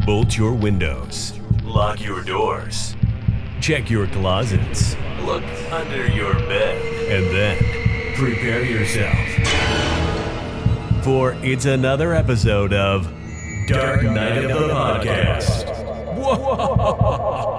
Bolt your windows. Lock your doors. Check your closets. Look under your bed. And then prepare yourself. For it's another episode of Dark Knight of the Podcast. Whoa!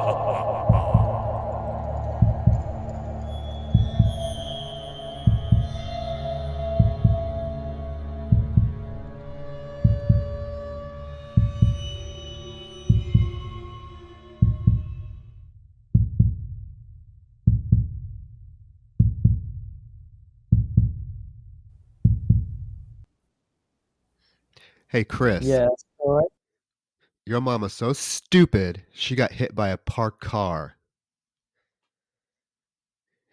Hey, Chris, Yes, all right. your mama's so stupid, she got hit by a parked car.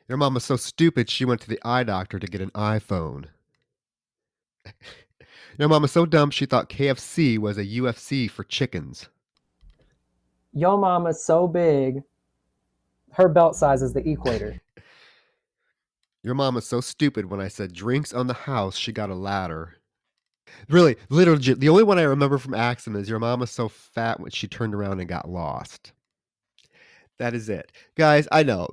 Your mama's so stupid, she went to the eye doctor to get an iPhone. Your mama's so dumb, she thought KFC was a UFC for chickens. Yo mama's so big, her belt size is the equator. Your mama's so stupid, when I said drinks on the house, she got a ladder. Really, literally, the only one I remember from Axum is your mama's so fat when she turned around and got lost. That is it. Guys, I know.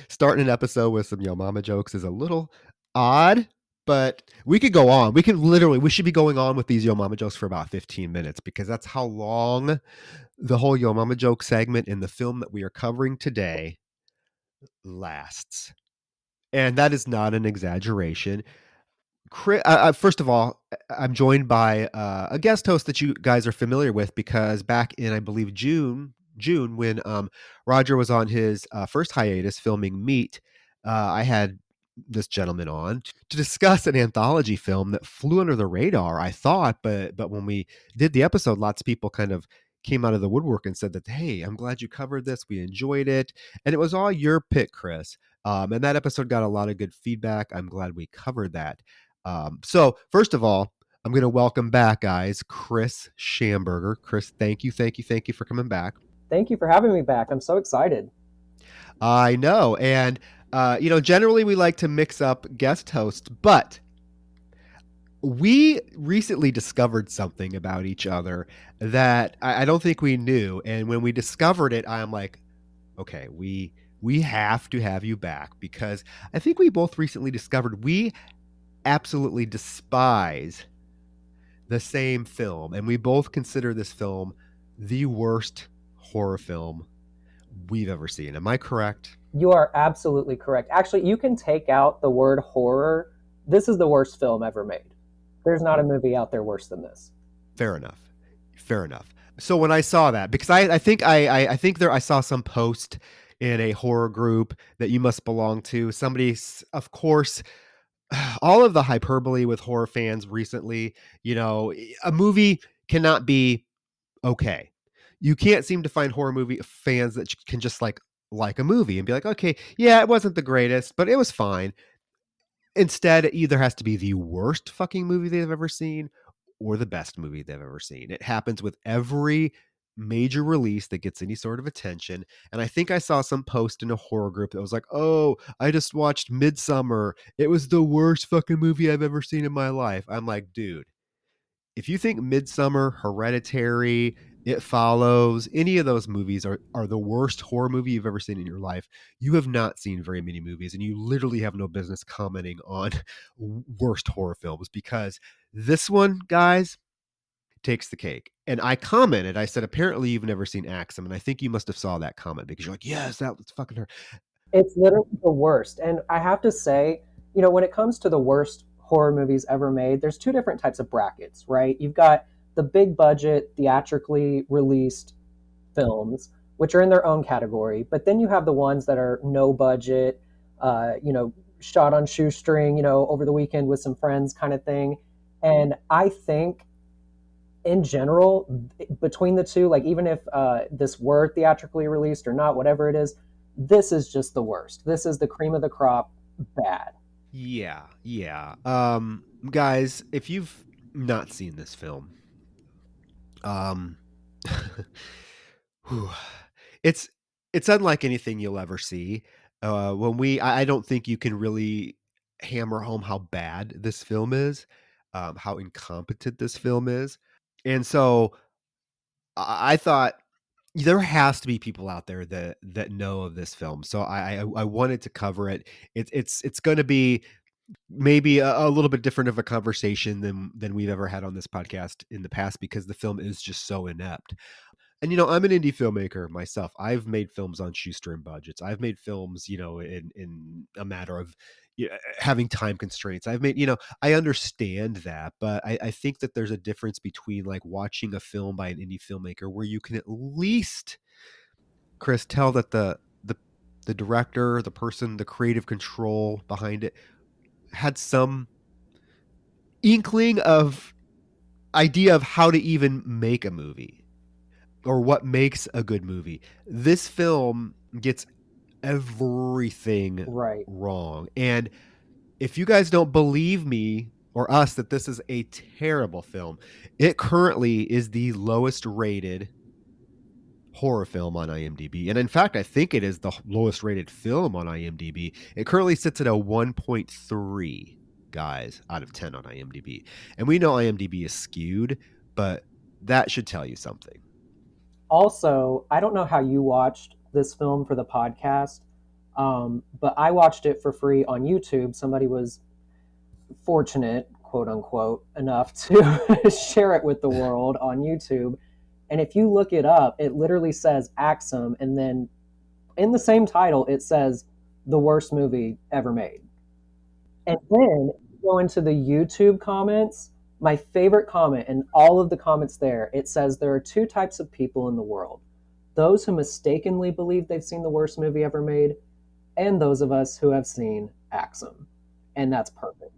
Starting an episode with some Yo Mama jokes is a little odd, but we could go on. We should be going on with these Yo Mama jokes for about 15 minutes because that's how long the whole Yo Mama joke segment in the film that we are covering today lasts. And that is not an exaggeration. First of all, I'm joined by a guest host that you guys are familiar with because back in, I believe, June when Roger was on his first hiatus filming Meat, I had this gentleman on to discuss an anthology film that flew under the radar, I thought, but when we did the episode, lots of people kind of came out of the woodwork and said that, hey, I'm glad you covered this. We enjoyed it. And it was all your pick, Chris. And that episode got a lot of good feedback. I'm glad we covered that. So first of all, I'm going to welcome back, guys, Chris Shamburger. Chris, thank you for coming back. Thank you for having me back. I'm so excited. I know. And, generally we like to mix up guest hosts, but we recently discovered something about each other that I don't think we knew. And when we discovered it, I'm like, okay, we have to have you back because I think we both recently discovered we absolutely despise the same film, and we both consider this film the worst horror film we've ever seen. Am I correct? You are absolutely correct. Actually, you can take out the word horror. This is the worst film ever made. There's not a movie out there worse than this. Fair enough. So when I saw that, because I think I saw some post in a horror group that you must belong to. Somebody, of course, all of the hyperbole with horror fans recently, a movie cannot be okay. You can't seem to find horror movie fans that can just like a movie and be like, okay, yeah, it wasn't the greatest, but it was fine. Instead, it either has to be the worst fucking movie they've ever seen or the best movie they've ever seen. It happens with every major release that gets any sort of attention. And I think I saw some post in a horror group that was like, oh, I just watched Midsummer. It was the worst fucking movie I've ever seen in my life. I'm like, dude, if you think Midsummer, Hereditary, It Follows, any of those movies are the worst horror movie you've ever seen in your life, you have not seen very many movies, and you literally have no business commenting on worst horror films because this one, guys, takes the cake. And I commented, I said, apparently you've never seen Axum, and I think you must have saw that comment because you're like, yes, that was fucking her. It's literally the worst. And I have to say, when it comes to the worst horror movies ever made, there's two different types of brackets, right? You've got the big budget, theatrically released films, which are in their own category. But then you have the ones that are no budget, shot on shoestring, over the weekend with some friends kind of thing. And I think in general, between the two, like even if this were theatrically released or not, whatever it is, this is just the worst. This is the cream of the crop bad. Yeah. Guys, if you've not seen this film, it's unlike anything you'll ever see. I don't think you can really hammer home how bad this film is, how incompetent this film is. And so I thought there has to be people out there that know of this film, so I wanted to cover it. It's going to be maybe a little bit different of a conversation than we've ever had on this podcast in the past because the film is just so inept. And I'm an indie filmmaker myself. I've made films on shoestring budgets. I've made films, in a matter of having time constraints. I've made, I understand that, but I think that there's a difference between like watching a film by an indie filmmaker where you can at least, Chris, tell that the director, the person, the creative control behind it had some inkling of idea of how to even make a movie or what makes a good movie. This film gets everything Right. wrong. And if you guys don't believe me or us that this is a terrible film, it currently is the lowest rated horror film on IMDb. And in fact, I think it is the lowest rated film on IMDb. It currently sits at a 1.3 guys out of 10 on IMDb. And we know IMDb is skewed, but that should tell you something. Also, I don't know how you watched this film for the podcast, but I watched it for free on YouTube. Somebody was fortunate, quote unquote, enough to share it with the world on YouTube. And if you look it up, it literally says Axum, and then in the same title, it says the worst movie ever made. And then go into the YouTube comments. My favorite comment in all of the comments there, it says there are two types of people in the world: those who mistakenly believe they've seen the worst movie ever made, and those of us who have seen Axum. And that's perfect.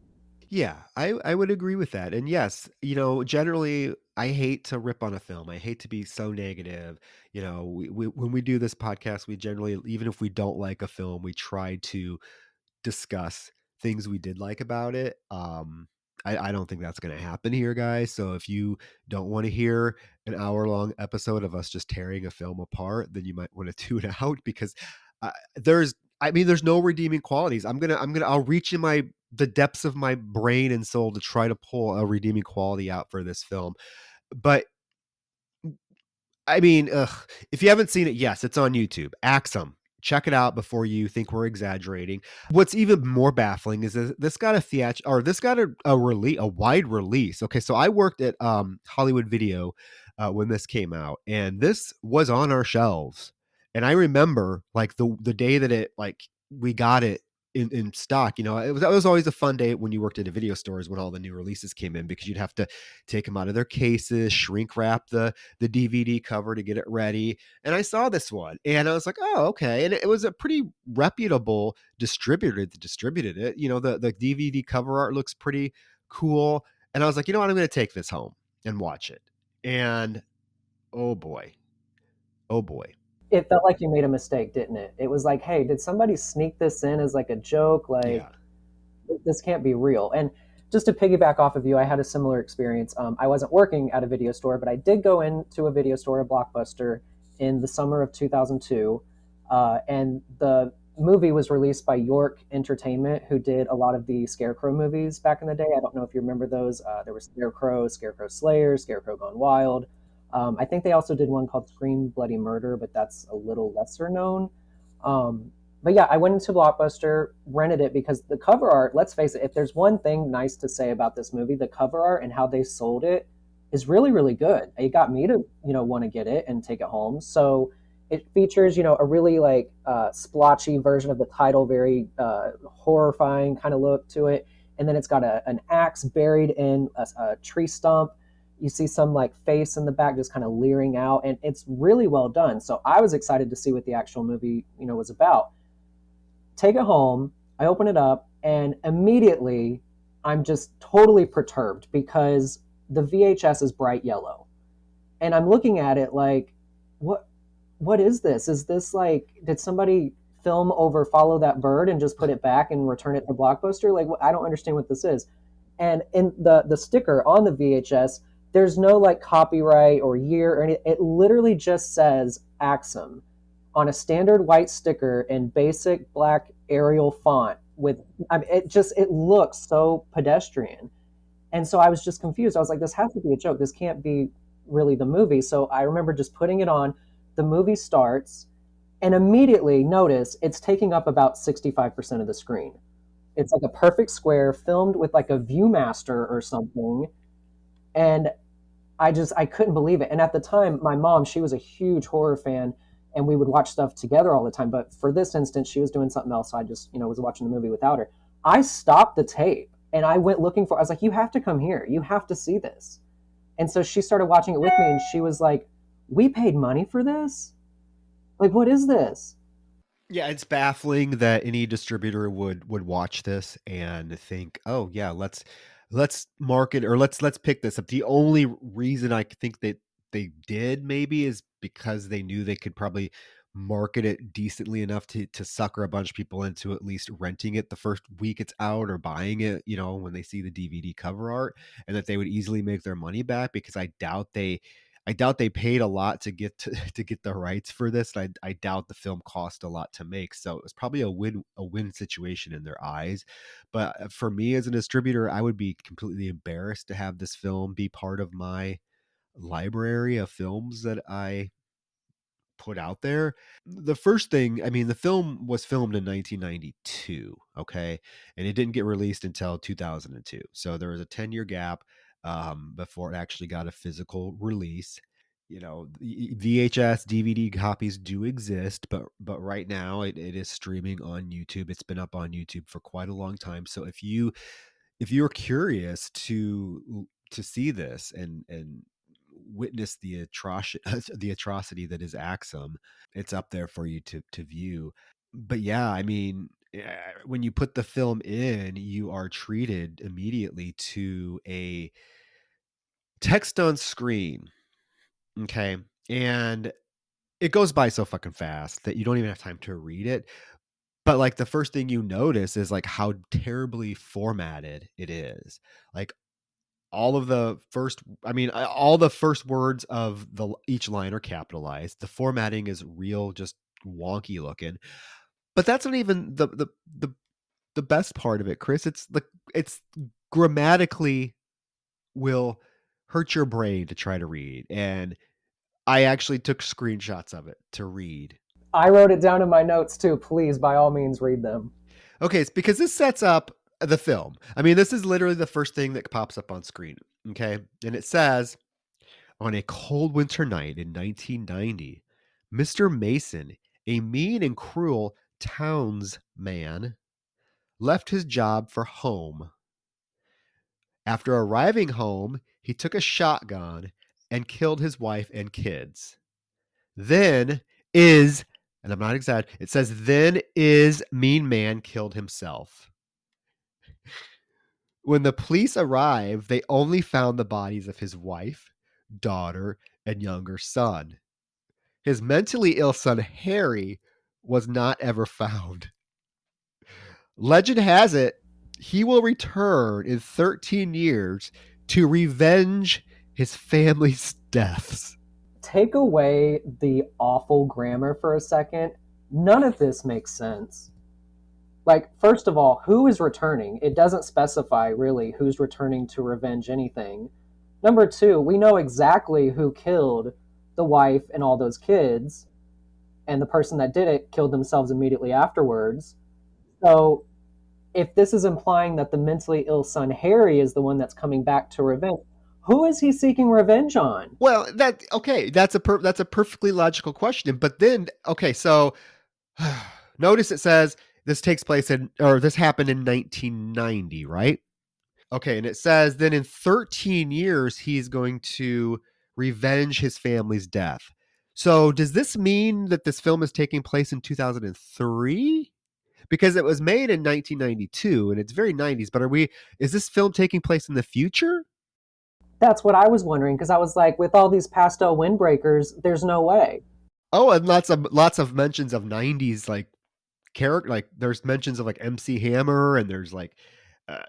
Yeah, I would agree with that. And yes, generally I hate to rip on a film. I hate to be so negative. We when we do this podcast, we generally, even if we don't like a film, we try to discuss things we did like about it. I don't think that's going to happen here, guys. So if you don't want to hear an hour-long episode of us just tearing a film apart, then you might want to tune out because there's no redeeming qualities. I'll reach in the depths of my brain and soul to try to pull a redeeming quality out for this film. But I mean, if you haven't seen it, yes, it's on YouTube. Axum. Check it out before you think we're exaggerating. What's even more baffling is that this got a wide release. Okay, so I worked at Hollywood Video when this came out, and this was on our shelves. And I remember like the day that it like we got it in stock. That was always a fun day when you worked at a video stores when all the new releases came in because you'd have to take them out of their cases, shrink wrap the DVD cover to get it ready. And I saw this one and I was like, oh, okay. And it was a pretty reputable distributor that distributed it. The DVD cover art looks pretty cool. And I was like, you know what? I'm going to take this home and watch it. And oh boy. It felt like you made a mistake, didn't it? It was like, hey, did somebody sneak this in as like a joke? Like, Yeah. this can't be real. And just to piggyback off of you, I had a similar experience. I wasn't working at a video store, but I did go into a video store, a Blockbuster, in the summer of 2002. And the movie was released by York Entertainment, who did a lot of the Scarecrow movies back in the day. I don't know if you remember those. There was Scarecrow, Scarecrow Slayer, Scarecrow Gone Wild. I think they also did one called Scream Bloody Murder, but that's a little lesser known. But yeah, I went into Blockbuster, rented it because the cover art, let's face it, if there's one thing nice to say about this movie, the cover art and how they sold it is really, really good. It got me to, want to get it and take it home. So it features, a really like splotchy version of the title, very horrifying kind of look to it. And then it's got an axe buried in a tree stump. You see some like face in the back just kind of leering out, and it's really well done. So I was excited to see what the actual movie, was about. Take it home, I open it up, and immediately I'm just totally perturbed because the VHS is bright yellow. And I'm looking at it like, what is this? Is this like, did somebody film over Follow That Bird and just put it back and return it to Blockbuster? Like, I don't understand what this is. And in the sticker on the VHS, there's no like copyright or year or anything. It literally just says Axum on a standard white sticker in basic black Arial font with, it looks so pedestrian. And so I was just confused. I was like, this has to be a joke. This can't be really the movie. So I remember just putting it on. The movie starts, and immediately notice it's taking up about 65% of the screen. It's like a perfect square filmed with like a Viewmaster or something. And I couldn't believe it. And at the time, my mom, she was a huge horror fan, and we would watch stuff together all the time. But for this instance, she was doing something else. So I just, was watching the movie without her. I stopped the tape and I went looking for, I was like, you have to come here. You have to see this. And so she started watching it with me, and she was like, we paid money for this? Like, what is this? Yeah, it's baffling that any distributor would watch this and think, "Oh yeah, let's market or let's pick this up." The only reason I think that they did maybe is because they knew they could probably market it decently enough to sucker a bunch of people into at least renting it the first week it's out or buying it, when they see the DVD cover art, and that they would easily make their money back because I doubt they paid a lot to get to get the rights for this. I doubt the film cost a lot to make, so it was probably a win situation in their eyes. But for me as a distributor, I would be completely embarrassed to have this film be part of my library of films that I put out there. The first thing, I mean, the film was filmed in 1992, okay, and it didn't get released until 2002. So there was a 10-year gap before it actually got a physical release. VHS DVD copies do exist, but right now it is streaming on YouTube. It's been up on YouTube for quite a long time. So if you're curious to see this and witness the atrocity that is Axum, it's up there for you to view. But yeah, I mean, when you put the film in, you are treated immediately to a text on screen. Okay. And it goes by so fucking fast that you don't even have time to read it. But like the first thing you notice is like how terribly formatted it is. Like all the first words of each line are capitalized. The formatting is real, just wonky looking. But that's not even the best part of it, Chris. It's grammatically will hurt your brain to try to read. And I actually took screenshots of it to read. I wrote it down in my notes too. Please, by all means, read them. Okay, it's because this sets up the film. I mean, this is literally the first thing that pops up on screen. Okay. And it says, on a cold winter night in 1990, Mr. Mason, a mean and cruel townsman, left his job for home. After arriving home, he took a shotgun and killed his wife and kids. Then is, and I'm not exaggerating, it says, then is mean man killed himself. When the police arrived, they only found the bodies of his wife, daughter, and younger son. His mentally ill son, Harry, was not ever found. Legend has it he will return in 13 years to revenge his family's deaths. Take away the awful grammar for a second. None of this makes sense. Like, first of all, who is returning? It doesn't specify really who's returning to revenge anything. Number two, we know exactly who killed the wife and all those kids, and the person that did it killed themselves immediately afterwards. So, if this is implying that the mentally ill son Harry is the one that's coming back to revenge, who is he seeking revenge on? Well, that's a perfectly logical question. But then, okay, so notice it says this happened in 1990, right? Okay, and it says then in 13 years he's going to revenge his family's death. So does this mean that this film is taking place in 2003? Because it was made in 1992 and it's very 90s, but is this film taking place in the future? That's what I was wondering, because I was like, with all these pastel windbreakers, there's no way. Oh, and lots of mentions of 90s like character, like there's mentions of like MC Hammer, and there's like uh,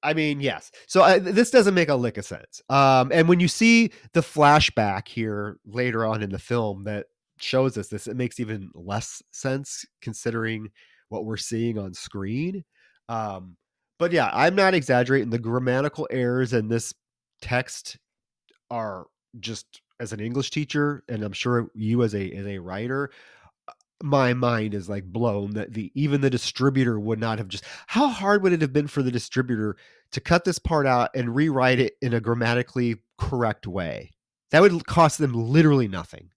I mean, yes. So this doesn't make a lick of sense. And when you see the flashback here later on in the film that shows us this, it makes even less sense considering what we're seeing on screen. Um, but yeah, I'm not exaggerating. The grammatical errors in this text are just as an English teacher, and I'm sure you as a writer, my mind is like blown that even the distributor would not have just, how hard would it have been for the distributor to cut this part out and rewrite it in a grammatically correct way? That would cost them literally nothing.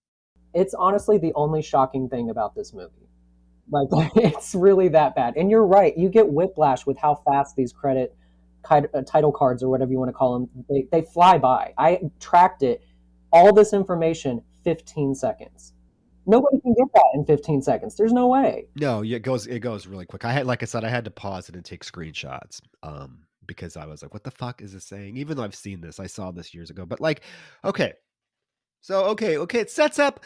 It's honestly the only shocking thing about this movie. Like, it's really that bad. And you're right. You get whiplash with how fast these title cards or whatever you want to call them, they fly by. I tracked it. All this information, 15 seconds. Nobody can get that in 15 seconds. There's no way. No, it goes really quick. Like I said, I had to pause it and take screenshots because I was like, what the fuck is this saying? Even though I've seen this, I saw this years ago. But like, okay. So okay, it sets up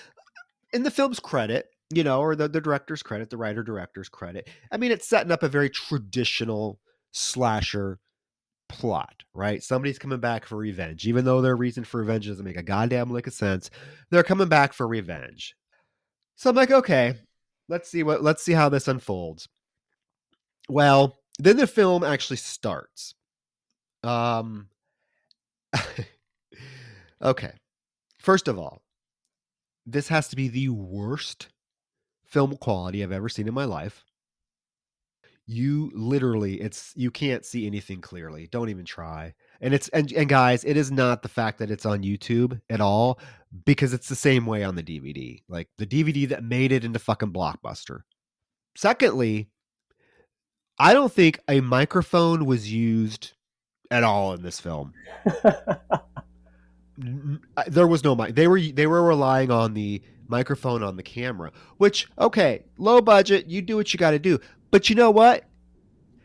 in the film's credit, or the director's credit, the writer director's credit. I mean, it's setting up a very traditional slasher plot, right? Somebody's coming back for revenge, even though their reason for revenge doesn't make a goddamn lick of sense. They're coming back for revenge. So I'm like, okay, let's see how this unfolds. Well, then the film actually starts. Okay. First of all, this has to be the worst film quality I've ever seen in my life. You literally, you can't see anything clearly. Don't even try. And guys, it is not the fact that it's on YouTube at all, because it's the same way on the DVD. Like the DVD that made it into fucking Blockbuster. Secondly, I don't think a microphone was used at all in this film. There was no mic. They were relying on the microphone on the camera, which, okay, low budget, you do what you got to do. But you know what?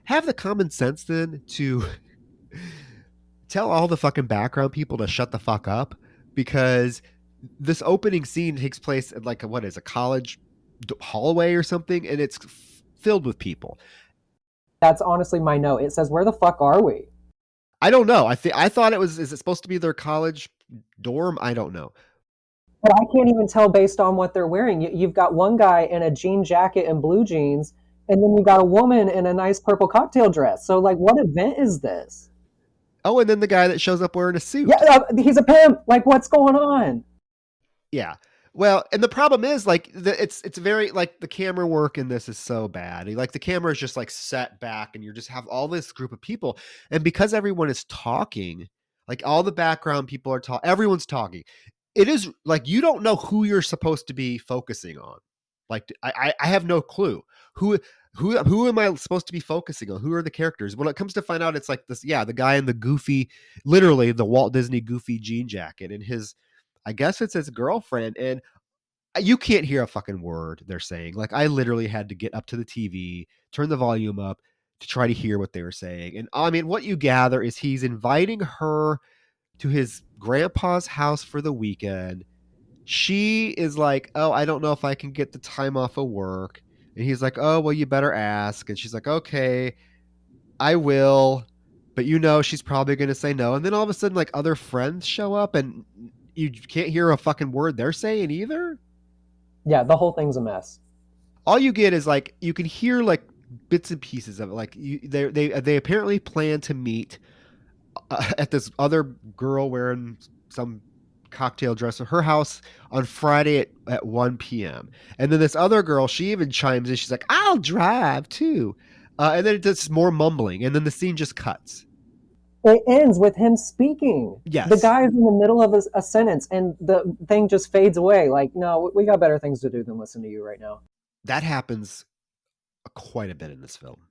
Have the common sense then to tell all the fucking background people to shut the fuck up, because this opening scene takes place at like a college hallway or something, and it's filled with people. That's honestly my note. It says, "Where the fuck are we?" I don't know. I thought it was. Is it supposed to be their college dorm? I don't know. But I can't even tell based on what they're wearing. You've got one guy in a jean jacket and blue jeans, and then you've got a woman in a nice purple cocktail dress. So, like, what event is this? Oh, and then the guy that shows up wearing a suit. Yeah, he's a pimp. Like, what's going on? Yeah. Well, and the problem is, like, it's very, like, the camera work in this is so bad. Like, the camera is just, like, set back, and you just have all this group of people. And because everyone is talking, like, all the background people are talking, everyone's talking. It is, like, you don't know who you're supposed to be focusing on. Like, I have no clue. Who am I supposed to be focusing on? Who are the characters? When it comes to find out, it's like this, the guy in the goofy, literally the Walt Disney goofy jean jacket, and I guess it's his girlfriend, and you can't hear a fucking word they're saying. Like, I literally had to get up to the TV, turn the volume up to try to hear what they were saying. And I mean, what you gather is he's inviting her to his grandpa's house for the weekend. She is like, oh, I don't know if I can get the time off of work. And he's like, oh, well, you better ask. And she's like, okay, I will. But she's probably going to say no. And then all of a sudden, like, other friends show up, and you can't hear a fucking word they're saying either. Yeah, the whole thing's a mess. All you get is, like, you can hear, like, bits and pieces of it. Like, they apparently plan to meet at this other girl wearing some cocktail dress at her house on Friday at 1 p.m. And then this other girl, she even chimes in. She's like, I'll drive too. And then it does more mumbling. And then the scene just cuts. It ends with him speaking. Yes. The guy is in the middle of a sentence, and the thing just fades away. Like, no, we got better things to do than listen to you right now. That happens quite a bit in this film.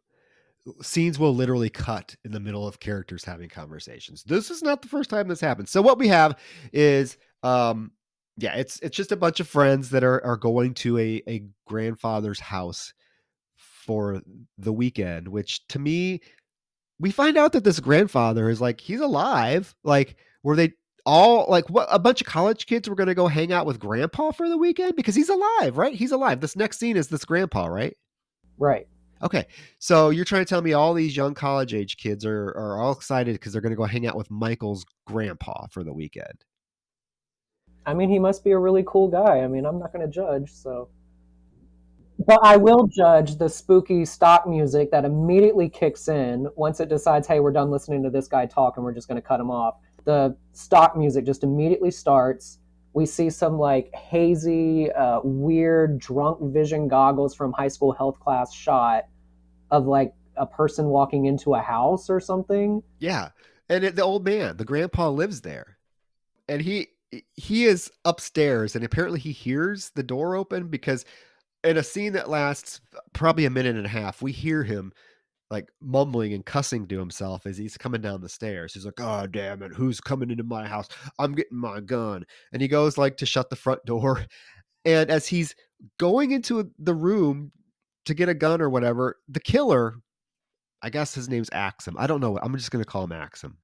Scenes will literally cut in the middle of characters having conversations. This is not the first time this happens. So what we have is, it's just a bunch of friends that are going to a grandfather's house for the weekend, which to me, we find out that this grandfather is like, he's alive. Like, were they all like, what, a bunch of college kids were going to go hang out with grandpa for the weekend? Because he's alive, right? He's alive. This next scene is this grandpa, right? Right. Okay. So you're trying to tell me all these young college age kids are all excited because they're going to go hang out with Michael's grandpa for the weekend. I mean, he must be a really cool guy. I mean, I'm not going to judge, so. But I will judge the spooky stock music that immediately kicks in once it decides, hey, we're done listening to this guy talk and we're just going to cut him off. The stock music just immediately starts. We see some like hazy, weird, drunk vision goggles from high school health class shot of like a person walking into a house or something. Yeah. And the old man, the grandpa lives there. And he is upstairs and apparently he hears the door open because in a scene that lasts probably a minute and a half, we hear him like mumbling and cussing to himself as he's coming down the stairs. He's like, "Oh, damn it. Who's coming into my house? I'm getting my gun." And he goes like to shut the front door. And as he's going into the room to get a gun or whatever, the killer, I guess his name's Axum. I don't know. I'm just going to call him Axum.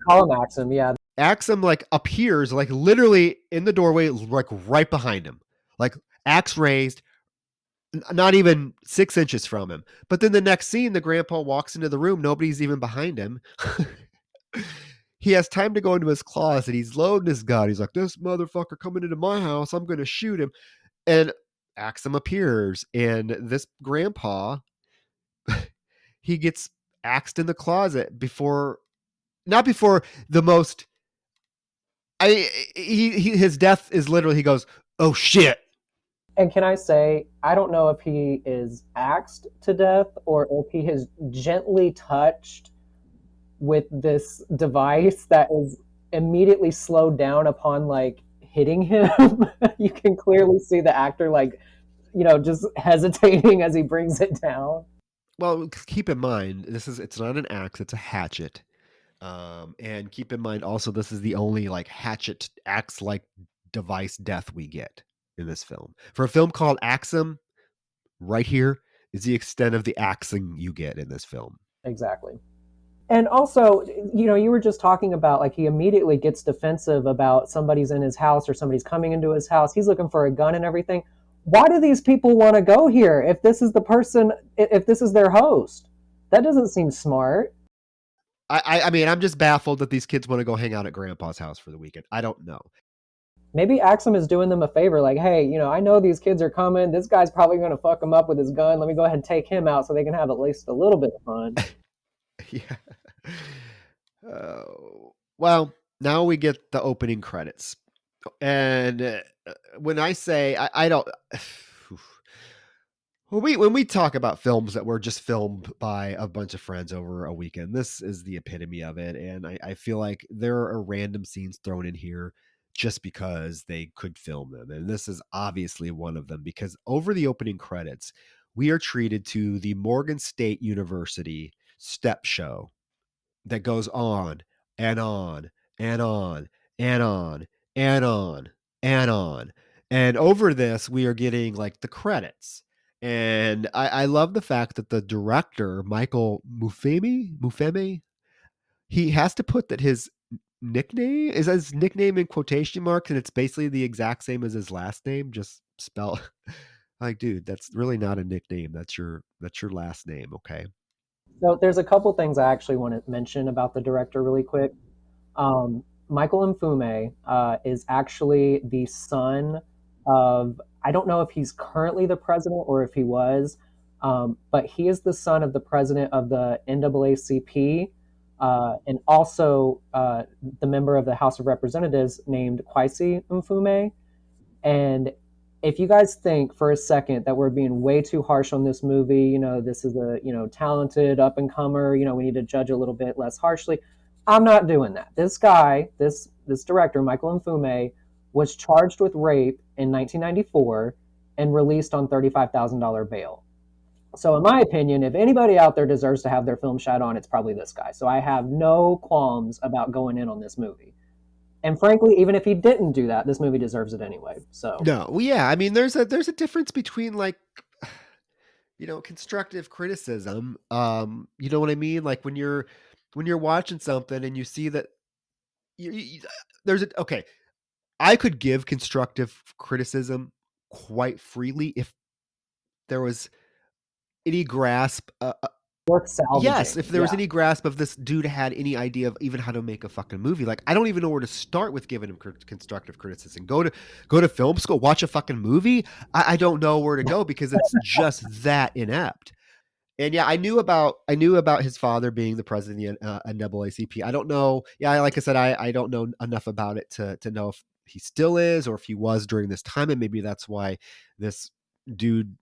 Call him Axum, yeah. Axum like appears like literally in the doorway, like right behind him, like axe raised, not even 6 inches from him. But then the next scene, the grandpa walks into the room. Nobody's even behind him. He has time to go into his closet. He's loading his gun. He's like, "This motherfucker coming into my house. I'm going to shoot him." And Axum appears. And this grandpa, he gets axed in the closet not before the most, his death is literally, he goes, "Oh shit." And can I say, I don't know if he is axed to death or if he is gently touched with this device that is immediately slowed down upon like hitting him. You can clearly see the actor like, just hesitating as he brings it down. Well, keep in mind, it's not an axe, it's a hatchet. And keep in mind also, this is the only like hatchet axe like device death we get in this film. For a film called Axum, right here is the extent of the axing you get in this film. Exactly. And also, you were just talking about like he immediately gets defensive about somebody's in his house or somebody's coming into his house. He's looking for a gun and everything. Why do these people want to go here if this is the person, if this is their host? That doesn't seem smart. I mean, I'm just baffled that these kids want to go hang out at grandpa's house for the weekend. I don't know. Maybe Axum is doing them a favor, like, hey, I know these kids are coming. This guy's probably going to fuck them up with his gun. Let me go ahead and take him out so they can have at least a little bit of fun. Yeah. Well, now we get the opening credits. And when I say, I don't... When we talk about films that were just filmed by a bunch of friends over a weekend, this is the epitome of it. And I feel like there are random scenes thrown in here just because they could film them. And this is obviously one of them, because over the opening credits, we are treated to the Morgan State University step show that goes on and on and on and on and on and on. And over this, we are getting like the credits. And I love the fact that the director, Michael Mufeme, he has to put that his nickname is his nickname in quotation marks, and it's basically the exact same as his last name, just spell like, dude, that's really not a nickname. That's your last name, okay? So there's a couple things I actually want to mention about the director really quick. Michael Mfume is actually the son of, I don't know if he's currently the president or if he was, but he is the son of the president of the NAACP and also the member of the House of Representatives named Kwesi Mfume. And if you guys think for a second that we're being way too harsh on this movie, this is a, talented up and comer, we need to judge a little bit less harshly. I'm not doing that. This guy, this director, Michael Mfume, was charged with rape in 1994 and released on $35,000 bail. So in my opinion, if anybody out there deserves to have their film shat on, it's probably this guy. So I have no qualms about going in on this movie. And frankly, even if he didn't do that, this movie deserves it anyway. So no, well, yeah, I mean, there's a difference between like, constructive criticism. You know what I mean? Like when you're watching something and you see that okay, I could give constructive criticism quite freely if there was any grasp. worth salvaging. Yes, if there was any grasp of this dude had any idea of even how to make a fucking movie. Like, I don't even know where to start with giving him constructive criticism. Go to film school, watch a fucking movie. I don't know where to go because it's just that inept. And yeah, I knew about his father being the president of the NAACP. I don't know. Yeah, like I said, I don't know enough about it to know if he still is or if he was during this time, and maybe that's why this dude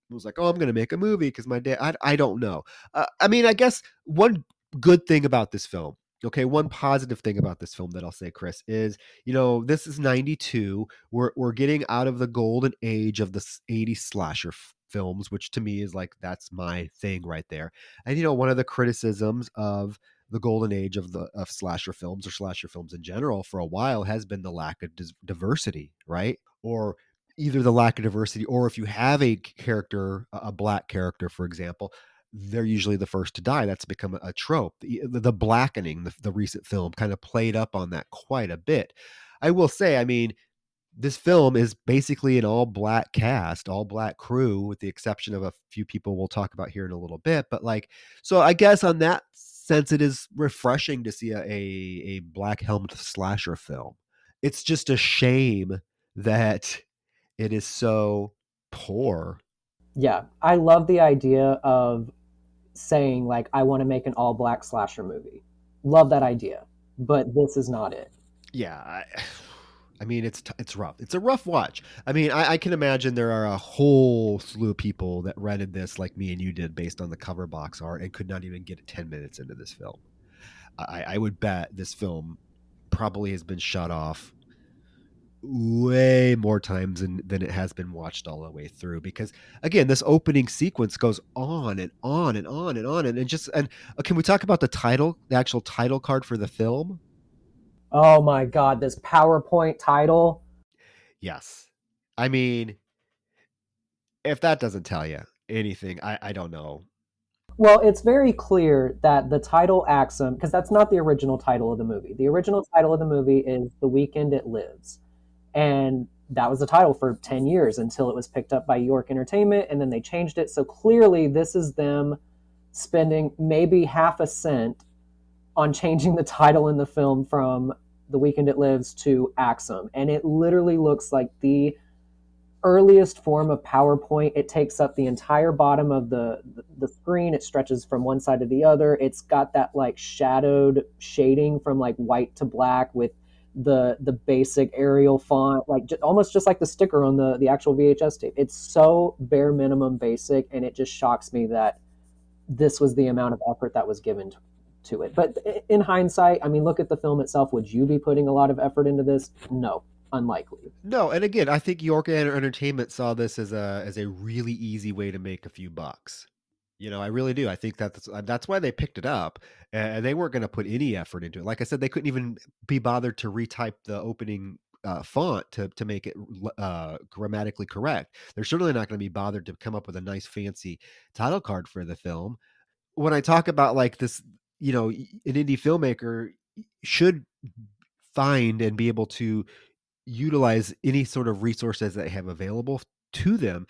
was like, "Oh, I'm going to make a movie because my dad." I don't know. I mean, I guess one good thing about this film. Okay, one positive thing about this film that I'll say, Chris, is this is '92. We're getting out of the golden age of the '80s slasher films, which to me is like that's my thing right there. And one of the criticisms of the golden age of slasher films or slasher films in general for a while has been the lack of diversity, right? Or either the lack of diversity, or if you have a character, a black character, for example, they're usually the first to die. That's become a trope. The blackening, the recent film kind of played up on that quite a bit. I will say, I mean, this film is basically an all black cast, all black crew, with the exception of a few people we'll talk about here in a little bit. But so I guess on that sense, it is refreshing to see a black helmed slasher film. It's just a shame that it is so poor. Yeah, I love the idea of saying like I want to make an all black slasher movie. Love that idea, but this is not it. Yeah, I mean it's rough. It's a rough watch. I mean, I can imagine there are a whole slew of people that rented this like me and you did based on the cover box art and could not even get 10 minutes into this film. I would bet this film probably has been shut off way more times than it has been watched all the way through, because again, this opening sequence goes on and on and on and on and can we talk about the actual title card for the film? Oh my god, this PowerPoint title. Yes. I mean, if that doesn't tell you anything, I don't know. Well, it's very clear that the title Axum, because that's not the original title of the movie. The original title of the movie is The Weekend It Lives. And that was the title for 10 years until it was picked up by York Entertainment, and then they changed it. So clearly, this is them spending maybe half a cent on changing the title in the film from The Weekend It Lives to Axum. And it literally looks like the earliest form of PowerPoint. It takes up the entire bottom of the screen. It stretches from one side to the other. It's got that like shadowed shading from like white to black with the basic Arial font, like almost just like the sticker on the actual VHS tape. It's so bare minimum basic, and it just shocks me that this was the amount of effort that was given to it. But in hindsight, I mean, look at the film itself. Would you be putting a lot of effort into this? No, unlikely. No, and again, I think York Entertainment saw this as a really easy way to make a few bucks. I really do. I think that's why they picked it up, and they weren't going to put any effort into it. Like I said, they couldn't even be bothered to retype the opening font to make it grammatically correct. They're certainly not going to be bothered to come up with a nice fancy title card for the film. When I talk about like this, an indie filmmaker should find and be able to utilize any sort of resources that they have available to them,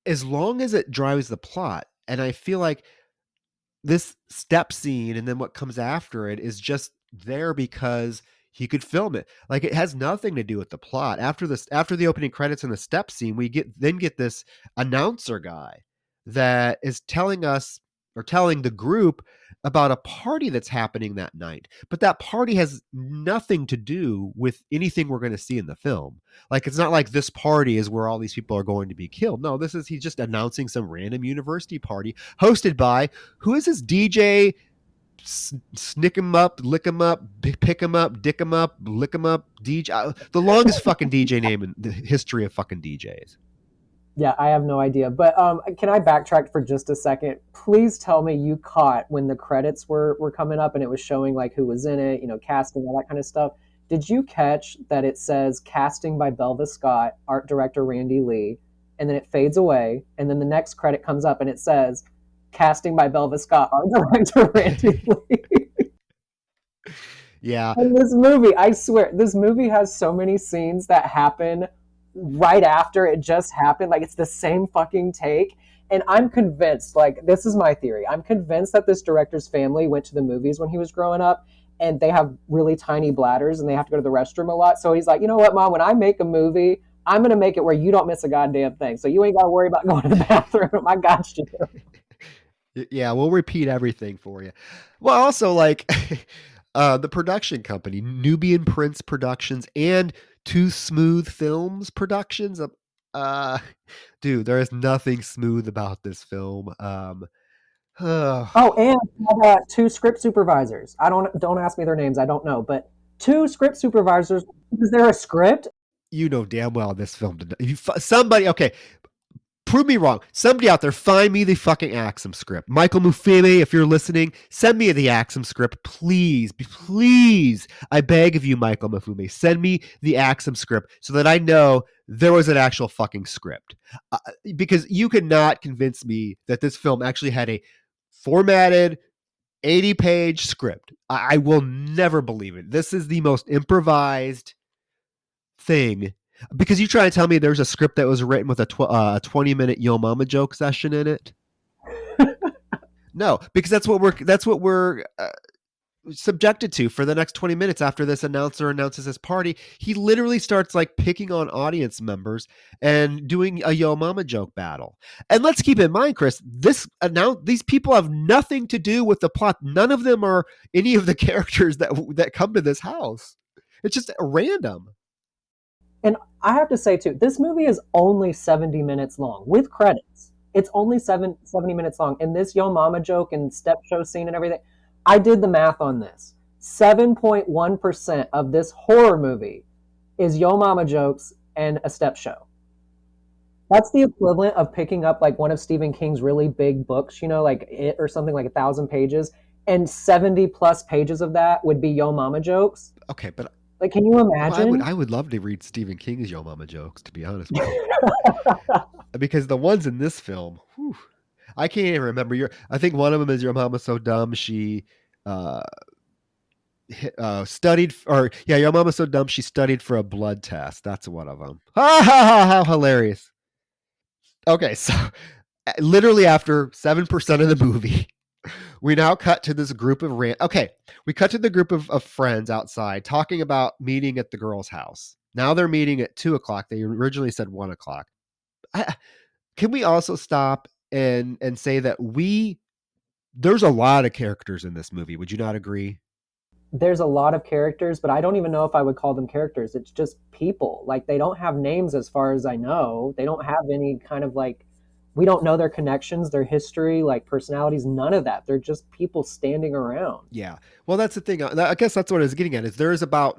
as long as it drives the plot. And I feel like this step scene and then what comes after it is just there because he could film it. Like, it has nothing to do with the plot. After the opening credits and the step scene, we get this announcer guy that is telling us or telling the group about a party that's happening that night. But that party has nothing to do with anything we're going to see in the film. Like, it's not like this party is where all these people are going to be killed. No, he's just announcing some random university party hosted by, who is this DJ? Snick him up, lick him up, pick him up, dick him up, lick him up, DJ. The longest fucking DJ name in the history of fucking DJs. Yeah, I have no idea. But can I backtrack for just a second? Please tell me you caught when the credits were coming up and it was showing like who was in it, casting, all that kind of stuff. Did you catch that it says casting by Belva Scott, art director Randy Lee, and then it fades away, and then the next credit comes up and it says casting by Belva Scott, art director Randy Lee. Yeah. And this movie, I swear, this movie has so many scenes that happen right after it just happened. Like, it's the same fucking take. And I'm convinced, like, this is my theory. I'm convinced that this director's family went to the movies when he was growing up, and they have really tiny bladders and they have to go to the restroom a lot. So he's like, you know what, Mom, when I make a movie, I'm going to make it where you don't miss a goddamn thing. So you ain't got to worry about going to the bathroom. I got you. Yeah, we'll repeat everything for you. Well, also like the production company, Nubian Prince Productions and Too Smooth Films Productions. Uh, dude, there is nothing smooth about this film. Oh, and I got two script supervisors. I don't ask me their names. I don't know, but two script supervisors. Is there a script? you know damn well this film did. Somebody, okay, prove me wrong. Somebody out there, find me the fucking Axum script. Michael Mufime, if you're listening, send me the Axum script, please. Please. I beg of you, Michael Mufime, send me the Axum script so that I know there was an actual fucking script. Because you cannot convince me that this film actually had a formatted 80-page script. I will never believe it. This is the most improvised thing, because you try to tell me there's a script that was written with a 20-minute Yo Mama joke session in it. No, because that's what we're subjected to for the next 20 minutes after this announcer announces his party. He literally starts like picking on audience members and doing a Yo Mama joke battle. And let's keep in mind, Chris, these people have nothing to do with the plot. None of them are any of the characters that come to this house. It's just random. And I have to say too, this movie is only 70 minutes long with credits. It's only 70 minutes long. And this Yo Mama joke and step show scene and everything, I did the math on this. 7.1% of this horror movie is Yo Mama jokes and a step show. That's the equivalent of picking up like one of Stephen King's really big books, like It or something like 1,000 pages, and 70 plus pages of that would be Yo Mama jokes. Okay, but Like, can you imagine? I would love to read Stephen King's Yo Mama jokes, to be honest with you. Because the ones in this film, whew, I can't even remember. I think one of them is Your Mama's So Dumb She studied, or yeah, Your Mama's So Dumb She Studied for a Blood Test. That's one of them. Ha ha ha! How hilarious. Okay, so literally after 7% of the movie, we now cut to this group of we cut to the group of friends outside talking about meeting at the girl's house. Now they're meeting at 2:00. They originally said 1:00. Can we also stop and say that there's a lot of characters in this movie? Would you not agree? There's a lot of characters, but I don't even know if I would call them characters. It's just people. Like, they don't have names as far as I know. They don't have any kind of like, we don't know their connections, their history, like personalities, none of that. They're just people standing around. Yeah. Well, that's the thing. I guess that's what I was getting at, is there's about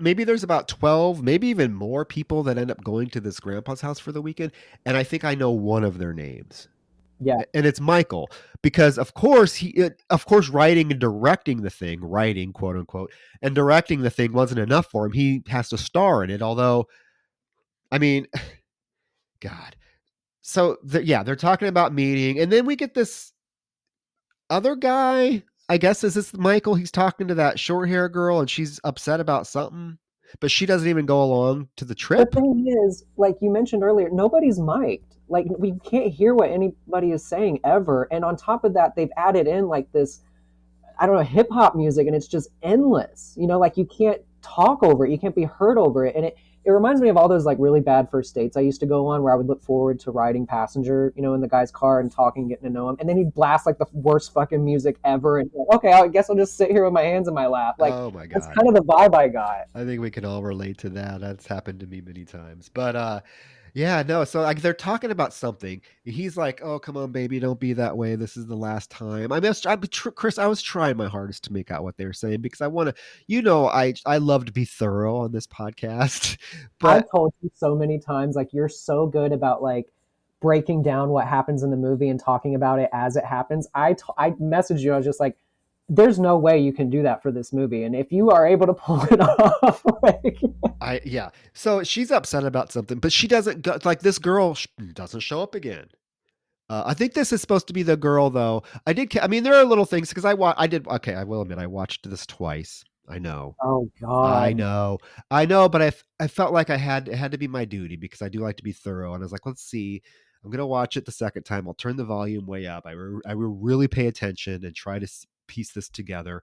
12, maybe even more people that end up going to this grandpa's house for the weekend. And I think I know one of their names. Yeah. And it's Michael, because of course writing and directing the thing, quote unquote, and directing the thing wasn't enough for him. He has to star in it. Although, I mean, God. So they're talking about meeting, and then we get this other guy. I guess, is this Michael? He's talking to that short hair girl, and she's upset about something, but she doesn't even go along to the trip. The thing is, like you mentioned earlier, nobody's mic'd. Like, we can't hear what anybody is saying ever. And on top of that, they've added in like this, I don't know, hip hop music, and it's just endless. Like, you can't talk over it, you can't be heard over it, and it reminds me of all those like really bad first dates I used to go on, where I would look forward to riding passenger, in the guy's car and talking, getting to know him, and then he'd blast like the worst fucking music ever, and like, okay, I guess I'll just sit here with my hands in my lap. Like, oh my God, that's kind of the vibe I got. I think we can all relate to that. That's happened to me many times. But yeah, no. So like they're talking about something. He's like, "Oh, come on, baby, don't be that way. This is the last time." Chris, I was trying my hardest to make out what they were saying, because I want to, I love to be thorough on this podcast. But I've told you so many times, like, you're so good about like breaking down what happens in the movie and talking about it as it happens. I messaged you. I was just like, there's no way you can do that for this movie, and if you are able to pull it off, like, yeah. So she's upset about something, but she doesn't go, like, this girl doesn't show up again. I think this is supposed to be the girl, though. I mean, there are little things, because I will admit I watched this twice. I know. Oh God. I know, but I felt like it had to be my duty, because I do like to be thorough, and I was like, let's see. I'm gonna watch it the second time. I'll turn the volume way up. I will really pay attention and try to piece this together.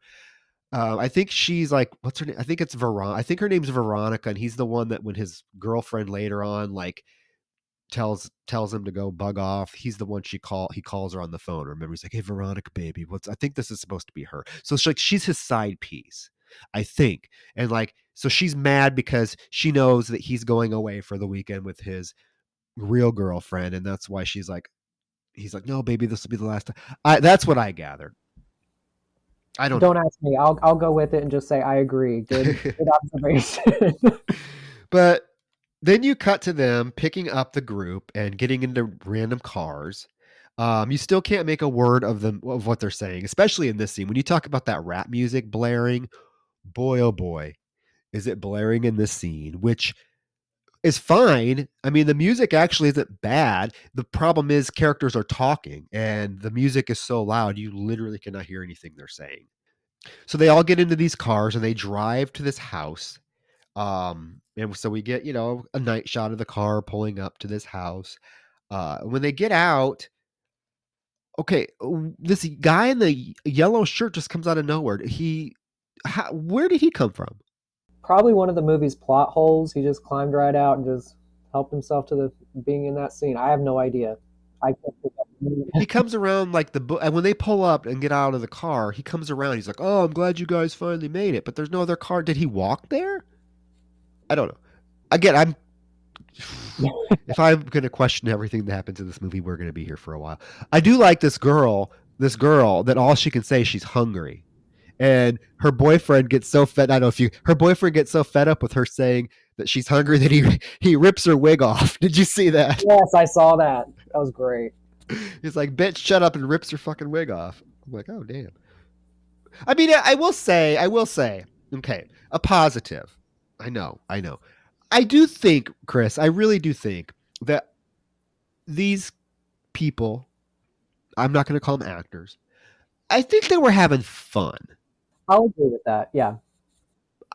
I think she's like, what's her name? I think it's Veronica. I think her name's Veronica, and he's the one that, when his girlfriend later on, like, tells him to go bug off. He's the one he calls her on the phone. Remember, he's like, "Hey, Veronica, baby, I think this is supposed to be her." So she's his side piece, I think. And like, so she's mad because she knows that he's going away for the weekend with his real girlfriend, and that's why he's like, "No, baby, this will be the last time." That's what I gathered. I don't Don't ask me. I'll go with it and just say I agree. Good observation. But then you cut to them picking up the group and getting into random cars. You still can't make a word of what they're saying, especially in this scene. When you talk about that rap music blaring, boy, oh boy, is it blaring in this scene, which is fine. I mean, the music actually isn't bad. The problem is characters are talking and the music is so loud, you literally cannot hear anything they're saying. So they all get into these cars and they drive to this house. And so we get, a night shot of the car pulling up to this house. When they get out, okay, this guy in the yellow shirt just comes out of nowhere. Where did he come from? Probably one of the movie's plot holes. He just climbed right out and just helped himself to the being in that scene. I have no idea. I can't pick up He comes around like and when they pull up and get out of the car, he comes around. He's like, "Oh, I'm glad you guys finally made it." But there's no other car. Did he walk there? I don't know. Again, if I'm going to question everything that happens in this movie, we're going to be here for a while. I do like this girl that all she can say is she's hungry. And her boyfriend gets so fed. I don't know if her boyfriend gets so fed up with her saying that she's hungry that he rips her wig off. Did you see that? Yes, I saw that. That was great. He's like, "Bitch, shut up," and rips her fucking wig off. I'm like, oh damn. I mean, I will say, okay, a positive. I know. I do think, Chris, I really do think that these people, I'm not going to call them actors, I think they were having fun. I'll agree with that. Yeah.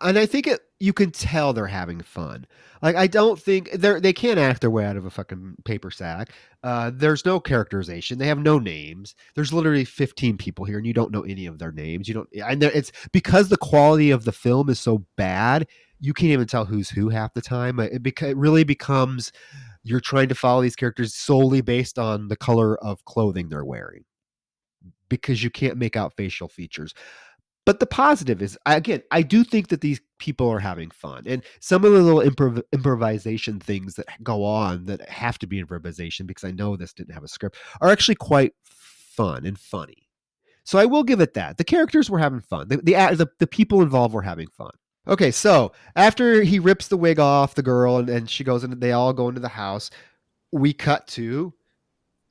And I think you can tell they're having fun. Like, I don't think they can't act their way out of a fucking paper sack. There's no characterization. They have no names. There's literally 15 people here, and you don't know any of their names. You don't, and it's because the quality of the film is so bad. You can't even tell who's who half the time. It really becomes you're trying to follow these characters solely based on the color of clothing they're wearing, because you can't make out facial features. But the positive is, again, I do think that these people are having fun. And some of the little improvisation things that go on that have to be improvisation, because I know this didn't have a script, are actually quite fun and funny. So I will give it that. The characters were having fun. The people involved were having fun. Okay, so after he rips the wig off the girl and she goes in, they all go into the house, we cut to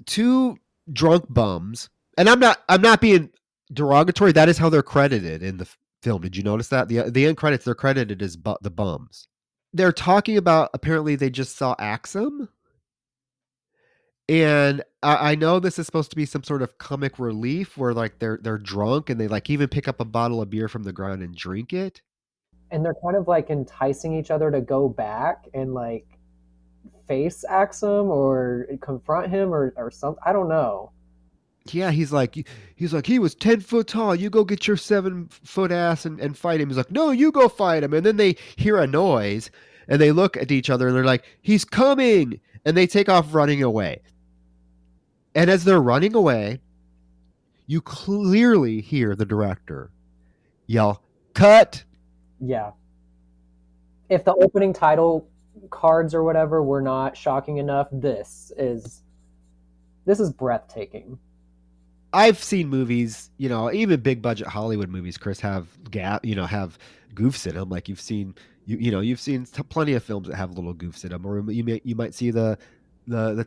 two drunk bums. And I'm not being derogatory. That is how they're credited in the film. Did you notice that the end credits, they're credited as the bums? They're talking about, apparently they just saw Axum, and I know this is supposed to be some sort of comic relief where like they're drunk and they like even pick up a bottle of beer from the ground and drink it. And they're kind of like enticing each other to go back and like face Axum or confront him or something. I don't know. Yeah, he's like, he was 10 foot tall. You go get your 7-foot ass and fight him. He's like, no, you go fight him. And then they hear a noise and they look at each other and they're like, he's coming. And they take off running away. And as they're running away, you clearly hear the director yell, "Cut." Yeah. If the opening title cards or whatever were not shocking enough, this is breathtaking. I've seen movies, even big budget Hollywood movies, Chris, have have goofs in them. Like you've seen, you've seen plenty of films that have little goofs in them, or you might see the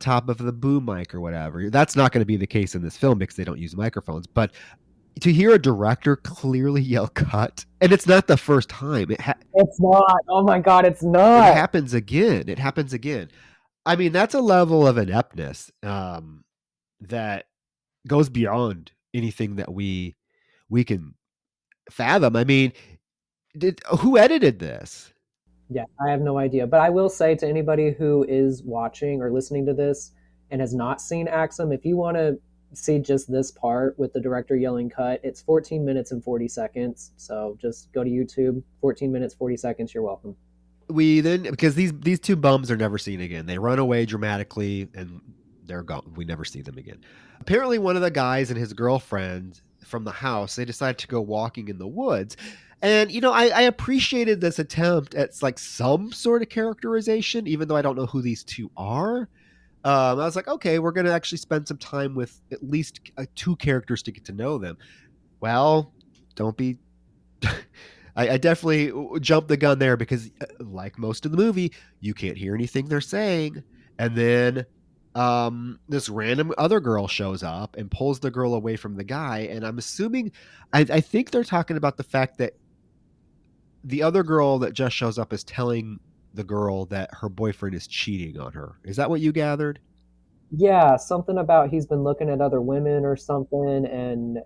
top of the boom mic or whatever. That's not going to be the case in this film because they don't use microphones. But to hear a director clearly yell "cut," and it's not the first time. It's not. Oh my God, it's not. It happens again. I mean, that's a level of ineptness that goes beyond anything that we can fathom. I mean, who edited this? Yeah, I have no idea. But I will say to anybody who is watching or listening to this and has not seen Axum, if you want to see just this part with the director yelling "cut," it's 14 minutes and 40 seconds. So just go to YouTube, 14 minutes, 40 seconds. You're welcome. we then, because these two bums are never seen again. They run away dramatically and they're gone. We never see them again. Apparently, one of the guys and his girlfriend from the house, they decided to go walking in the woods. And I appreciated this attempt at like some sort of characterization, even though I don't know who these two are. I was like, okay, we're going to actually spend some time with at least two characters to get to know them. Well, don't be. I definitely jumped the gun there because, like most of the movie, you can't hear anything they're saying. And then this random other girl shows up and pulls the girl away from the guy. And I'm assuming, I think they're talking about the fact that the other girl that just shows up is telling the girl that her boyfriend is cheating on her. Is that what you gathered? Yeah, something about he's been looking at other women or something, and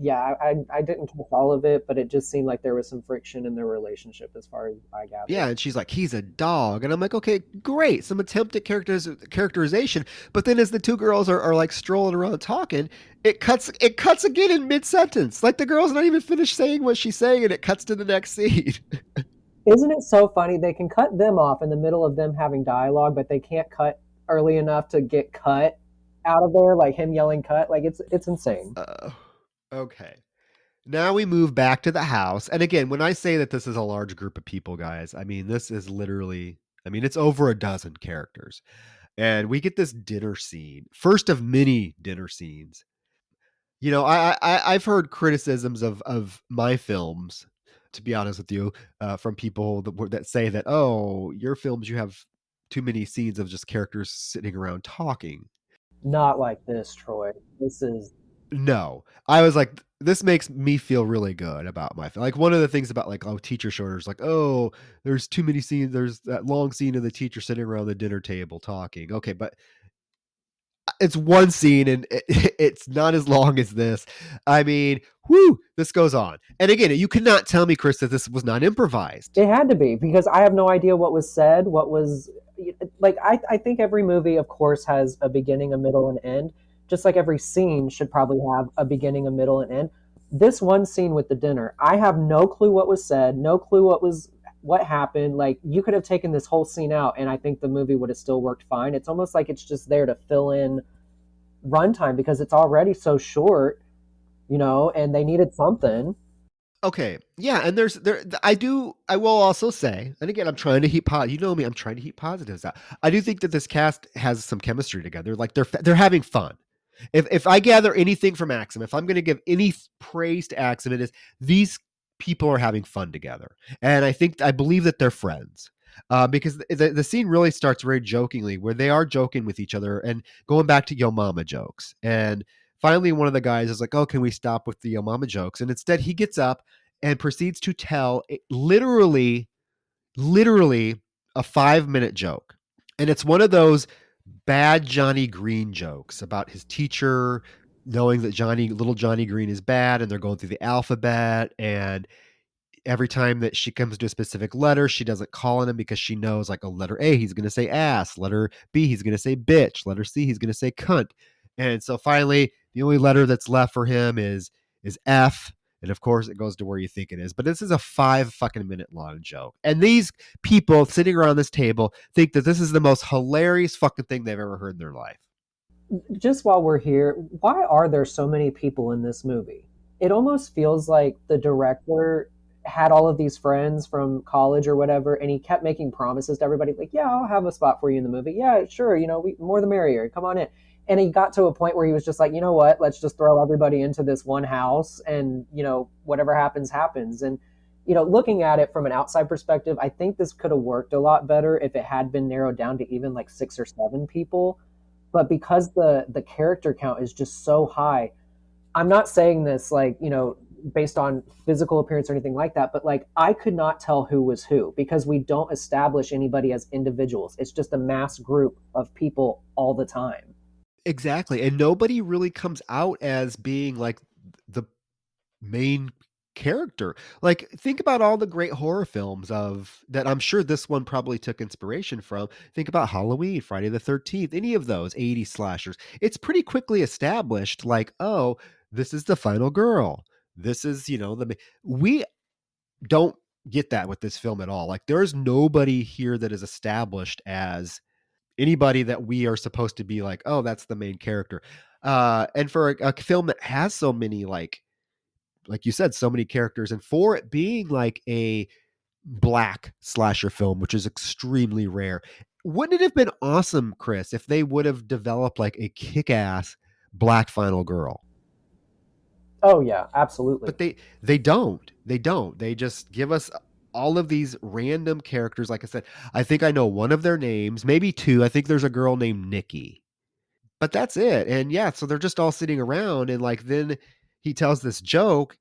yeah, I didn't catch all of it, but it just seemed like there was some friction in their relationship as far as I gathered. Yeah, and she's like, he's a dog. And I'm like, okay, great. Some attempt at characterization. But then as the two girls are like strolling around talking, it cuts again in mid-sentence. Like the girl's not even finished saying what she's saying, and it cuts to the next scene. Isn't it so funny? They can cut them off in the middle of them having dialogue, but they can't cut early enough to get cut out of there, like him yelling cut. Like it's insane. Okay. Now we move back to the house. And again, when I say that this is a large group of people, guys, I mean, this is literally, I mean, it's over a dozen characters. And we get this dinner scene, first of many dinner scenes. I've heard criticisms of my films, to be honest with you, from people that say that, oh, your films, you have too many scenes of just characters sitting around talking. Not like this, Troy. This is No, I was like, this makes me feel really good about my film. Like one of the things about like, oh, teacher shorters, like, oh, there's too many scenes. There's that long scene of the teacher sitting around the dinner table talking. Okay, but it's one scene and it's not as long as this. I mean, whoo, this goes on. And again, you cannot tell me, Chris, that this was not improvised. it had to be because I have no idea what was said, what was like I think every movie of course has a beginning, a middle, and end. Just like every scene should probably have a beginning, a middle, and end. This one scene with the dinner, I have no clue what was said, no clue what happened. Like you could have taken this whole scene out and I think the movie would have still worked fine. It's almost like it's just there to fill in runtime because it's already so short, and they needed something. Okay. Yeah, and I will also say, and again, I'm trying to you know me, I'm trying to heat positives out. I do think that this cast has some chemistry together. Like they're having fun. If I gather anything from Axum, if I'm going to give any praise to Axum, it is these people are having fun together, and I believe that they're friends. Because the scene really starts very jokingly, where they are joking with each other and going back to Yo Mama jokes. And finally, one of the guys is like, "Oh, can we stop with the Yo Mama jokes?" And instead, he gets up and proceeds to tell literally a 5-minute joke. And it's one of those bad Johnny Green jokes about his teacher knowing that little Johnny Green is bad, and they're going through the alphabet, and every time that she comes to a specific letter, she doesn't call on him because she knows, like, a letter A, he's going to say ass. Letter B, he's going to say bitch. Letter C, he's going to say cunt. And so finally, the only letter that's left for him is F. And of course, it goes to where you think it is. But this is a 5 fucking minute long joke. And these people sitting around this table think that this is the most hilarious fucking thing they've ever heard in their life. Just while we're here, why are there so many people in this movie? It almost feels like the director had all of these friends from college or whatever, and he kept making promises to everybody, like, "Yeah, I'll have a spot for you in the movie. Yeah, sure. More the merrier. Come on in." And he got to a point where he was just like, "You know what? Let's just throw everybody into this one house, and whatever happens, happens." And looking at it from an outside perspective, I think this could have worked a lot better if it had been narrowed down to even like 6 or 7 people, but because the character count is just so high. I'm not saying this like based on physical appearance or anything like that, but like I could not tell who was who because we don't establish anybody as individuals. It's just a mass group of people all the time. Exactly. And nobody really comes out as being like the main character. Like, think about all the great horror films of that. I'm sure this one probably took inspiration from. Think about Halloween, Friday the 13th, any of those 80s slashers. It's pretty quickly established, like, oh, this is the final girl. This is, we don't. get that with this film at all. Like there's nobody here that is established as anybody that we are supposed to be like, oh, that's the main character. And for a film that has so many like you said, so many characters, and for it being like a black slasher film, which is extremely rare, wouldn't it have been awesome, Chris, if they would have developed like a kick-ass black final girl? Oh yeah, absolutely. But they don't they just give us all of these random characters. Like I said, I think I know one of their names, maybe two. I think there's a girl named Nikki, but that's it. And yeah, so they're just all sitting around, and like then he tells this joke,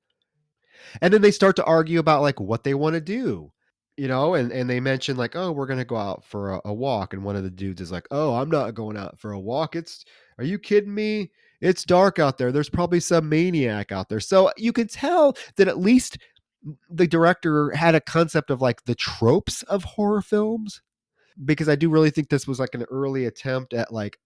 and then they start to argue about like what they want to do, and they mention like, oh, we're gonna go out for a walk, and one of the dudes is like, oh, I'm not going out for a walk. Are you kidding me? It's dark out there. There's probably some maniac out there. So you can tell that at least the director had a concept of like the tropes of horror films, because I do really think this was like an early attempt at like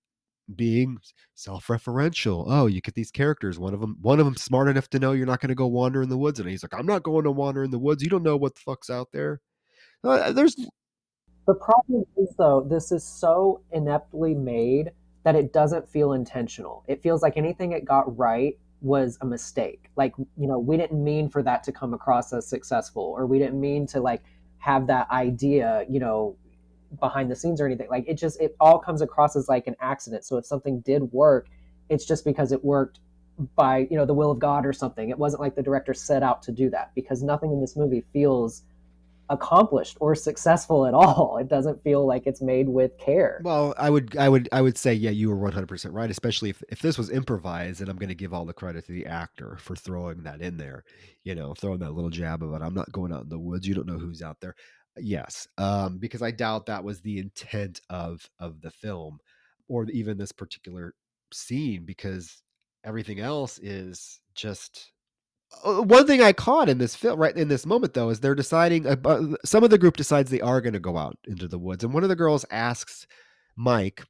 being self-referential. Oh, you get these characters. One of them smart enough to know you're not going to go wander in the woods, and he's like, I'm not going to wander in the woods. You don't know what the fuck's out there. There's The problem is, though, this is so ineptly made that it doesn't feel intentional. It feels like anything it got right was a mistake. Like, we didn't mean for that to come across as successful, or we didn't mean to like have that idea, behind the scenes or anything. Like it all comes across as like an accident. So if something did work, it's just because it worked by, the will of God or something. It wasn't like the director set out to do that, because nothing in this movie feels accomplished or successful at all. It doesn't feel like it's made with care. Well, I would say, yeah, you were 100% right, especially if this was improvised, and I'm going to give all the credit to the actor for throwing that in there, throwing that little jab about, I'm not going out in the woods. You don't know who's out there. Yes. Because I doubt that was the intent of the film, or even this particular scene, because everything else is just one thing I caught in this film, right in this moment, though, is they're deciding. Some of the group decides they are going to go out into the woods, and one of the girls asks Mike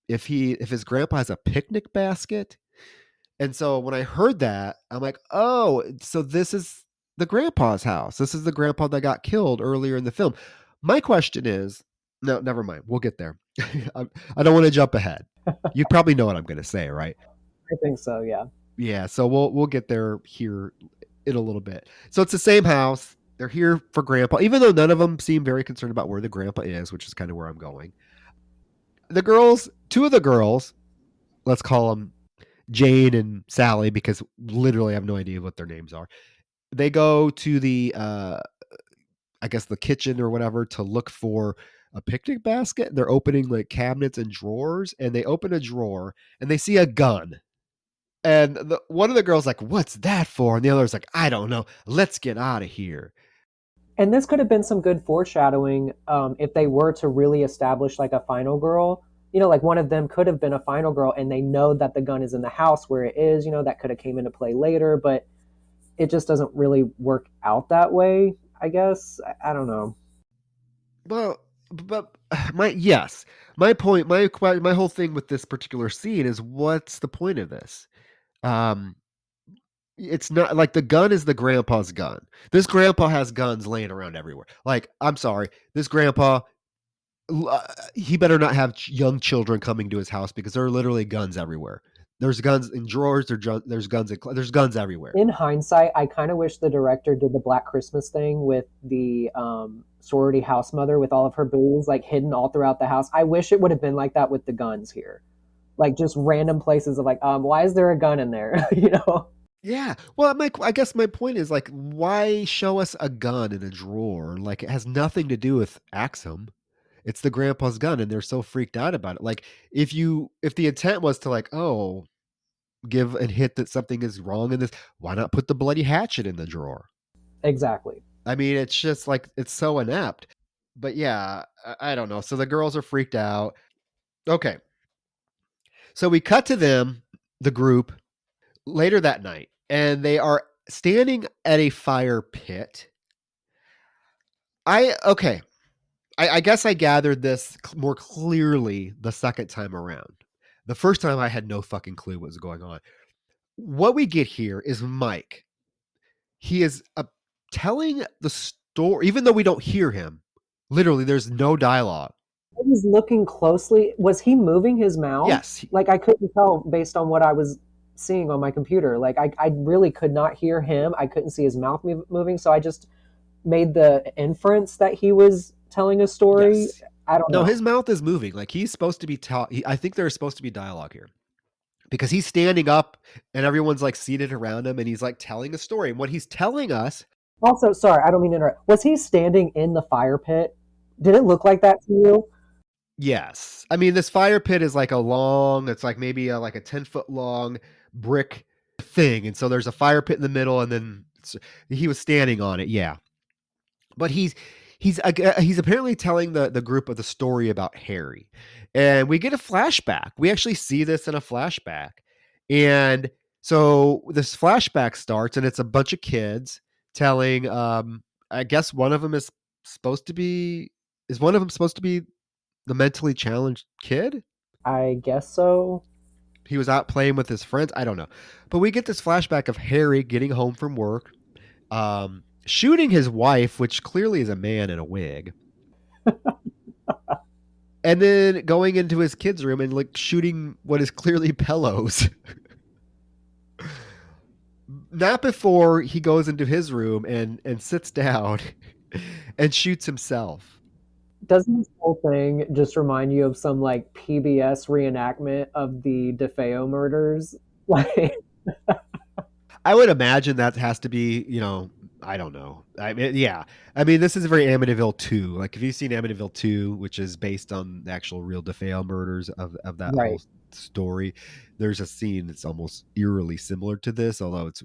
if his grandpa has a picnic basket. And so when I heard that, I'm like, oh, so this is the grandpa's house. This is the grandpa that got killed earlier in the film. My question is, no, never mind. We'll get there. I don't want to jump ahead. You probably know what I'm going to say, right? I think so, yeah. Yeah, so we'll get there here in a little bit. So it's the same house. They're here for grandpa, even though none of them seem very concerned about where the grandpa is, which is kind of where I'm going. Two of the girls, let's call them Jane and Sally, because literally I have no idea what their names are. They go to the I guess the kitchen or whatever to look for a picnic basket. They're opening like cabinets and drawers, and they open a drawer and they see a gun. And one of the girls like, what's that for? And the other's like, I don't know. Let's get out of here. And this could have been some good foreshadowing, if they were to really establish like a final girl. Like one of them could have been a final girl, and they know that the gun is in the house where it is. That could have came into play later, but it just doesn't really work out that way, I guess. I don't know. Well, but my point, my whole thing with this particular scene is, what's the point of this? Um, it's not like the gun is the grandpa's gun. This grandpa has guns laying around everywhere. Like, I'm sorry, this grandpa, he better not have young children coming to his house, because there are literally guns everywhere. There's guns in drawers. There's guns everywhere. In hindsight, I kind of wish the director did the Black Christmas thing with the sorority house mother with all of her booze like hidden all throughout the house. I wish it would have been like that with the guns here, like just random places of like, why is there a gun in there? Yeah. Well, I guess my point is like, why show us a gun in a drawer? Like, it has nothing to do with Axum. It's the grandpa's gun, and they're so freaked out about it. Like, if the intent was to like, oh, give a hint that something is wrong in this, why not put the bloody hatchet in the drawer? Exactly. I mean, it's just like, it's so inept. But yeah, I don't know. So the girls are freaked out. Okay. So we cut to them, the group, later that night, and they are standing at a fire pit. I guess I gathered this more clearly the second time around. The first time I had no fucking clue what was going on. What we get here is Mike. He is telling the story, even though we don't hear him. Literally, there's no dialogue. I was looking closely. Was he moving his mouth? Yes. Like I couldn't tell based on what I was seeing on my computer. Like I really could not hear him. I couldn't see his mouth moving. So I just made the inference that he was telling a story. Yes. I don't know. No, his mouth is moving. Like he's supposed to be I think there's supposed to be dialogue here. Because he's standing up and everyone's like seated around him and he's like telling a story. And what he's telling us. Also, sorry, I don't mean to interrupt. Was he standing in the fire pit? Did it look like that to you? Yes. I mean, this fire pit is like it's like maybe like a 10-foot long brick thing. And so there's a fire pit in the middle and then he was standing on it. Yeah. But he's apparently telling the group of the story about Harry. And we get a flashback. We actually see this in a flashback. And so this flashback starts and it's a bunch of kids telling, I guess one of them is supposed to be the mentally challenged kid? I guess so. He was out playing with his friends. I don't know. But we get this flashback of Harry getting home from work, shooting his wife, which clearly is a man in a wig. And then going into his kids' room and like shooting what is clearly pillows. Not before he goes into his room and sits down and shoots himself. Doesn't this whole thing just remind you of some like PBS reenactment of the DeFeo murders? Like, I would imagine that has to be, I don't know. I mean, yeah. I mean, this is very Amityville 2. Like, if you've seen Amityville 2, which is based on the actual real DeFeo murders of that Right. whole story, there's a scene that's almost eerily similar to this, although it's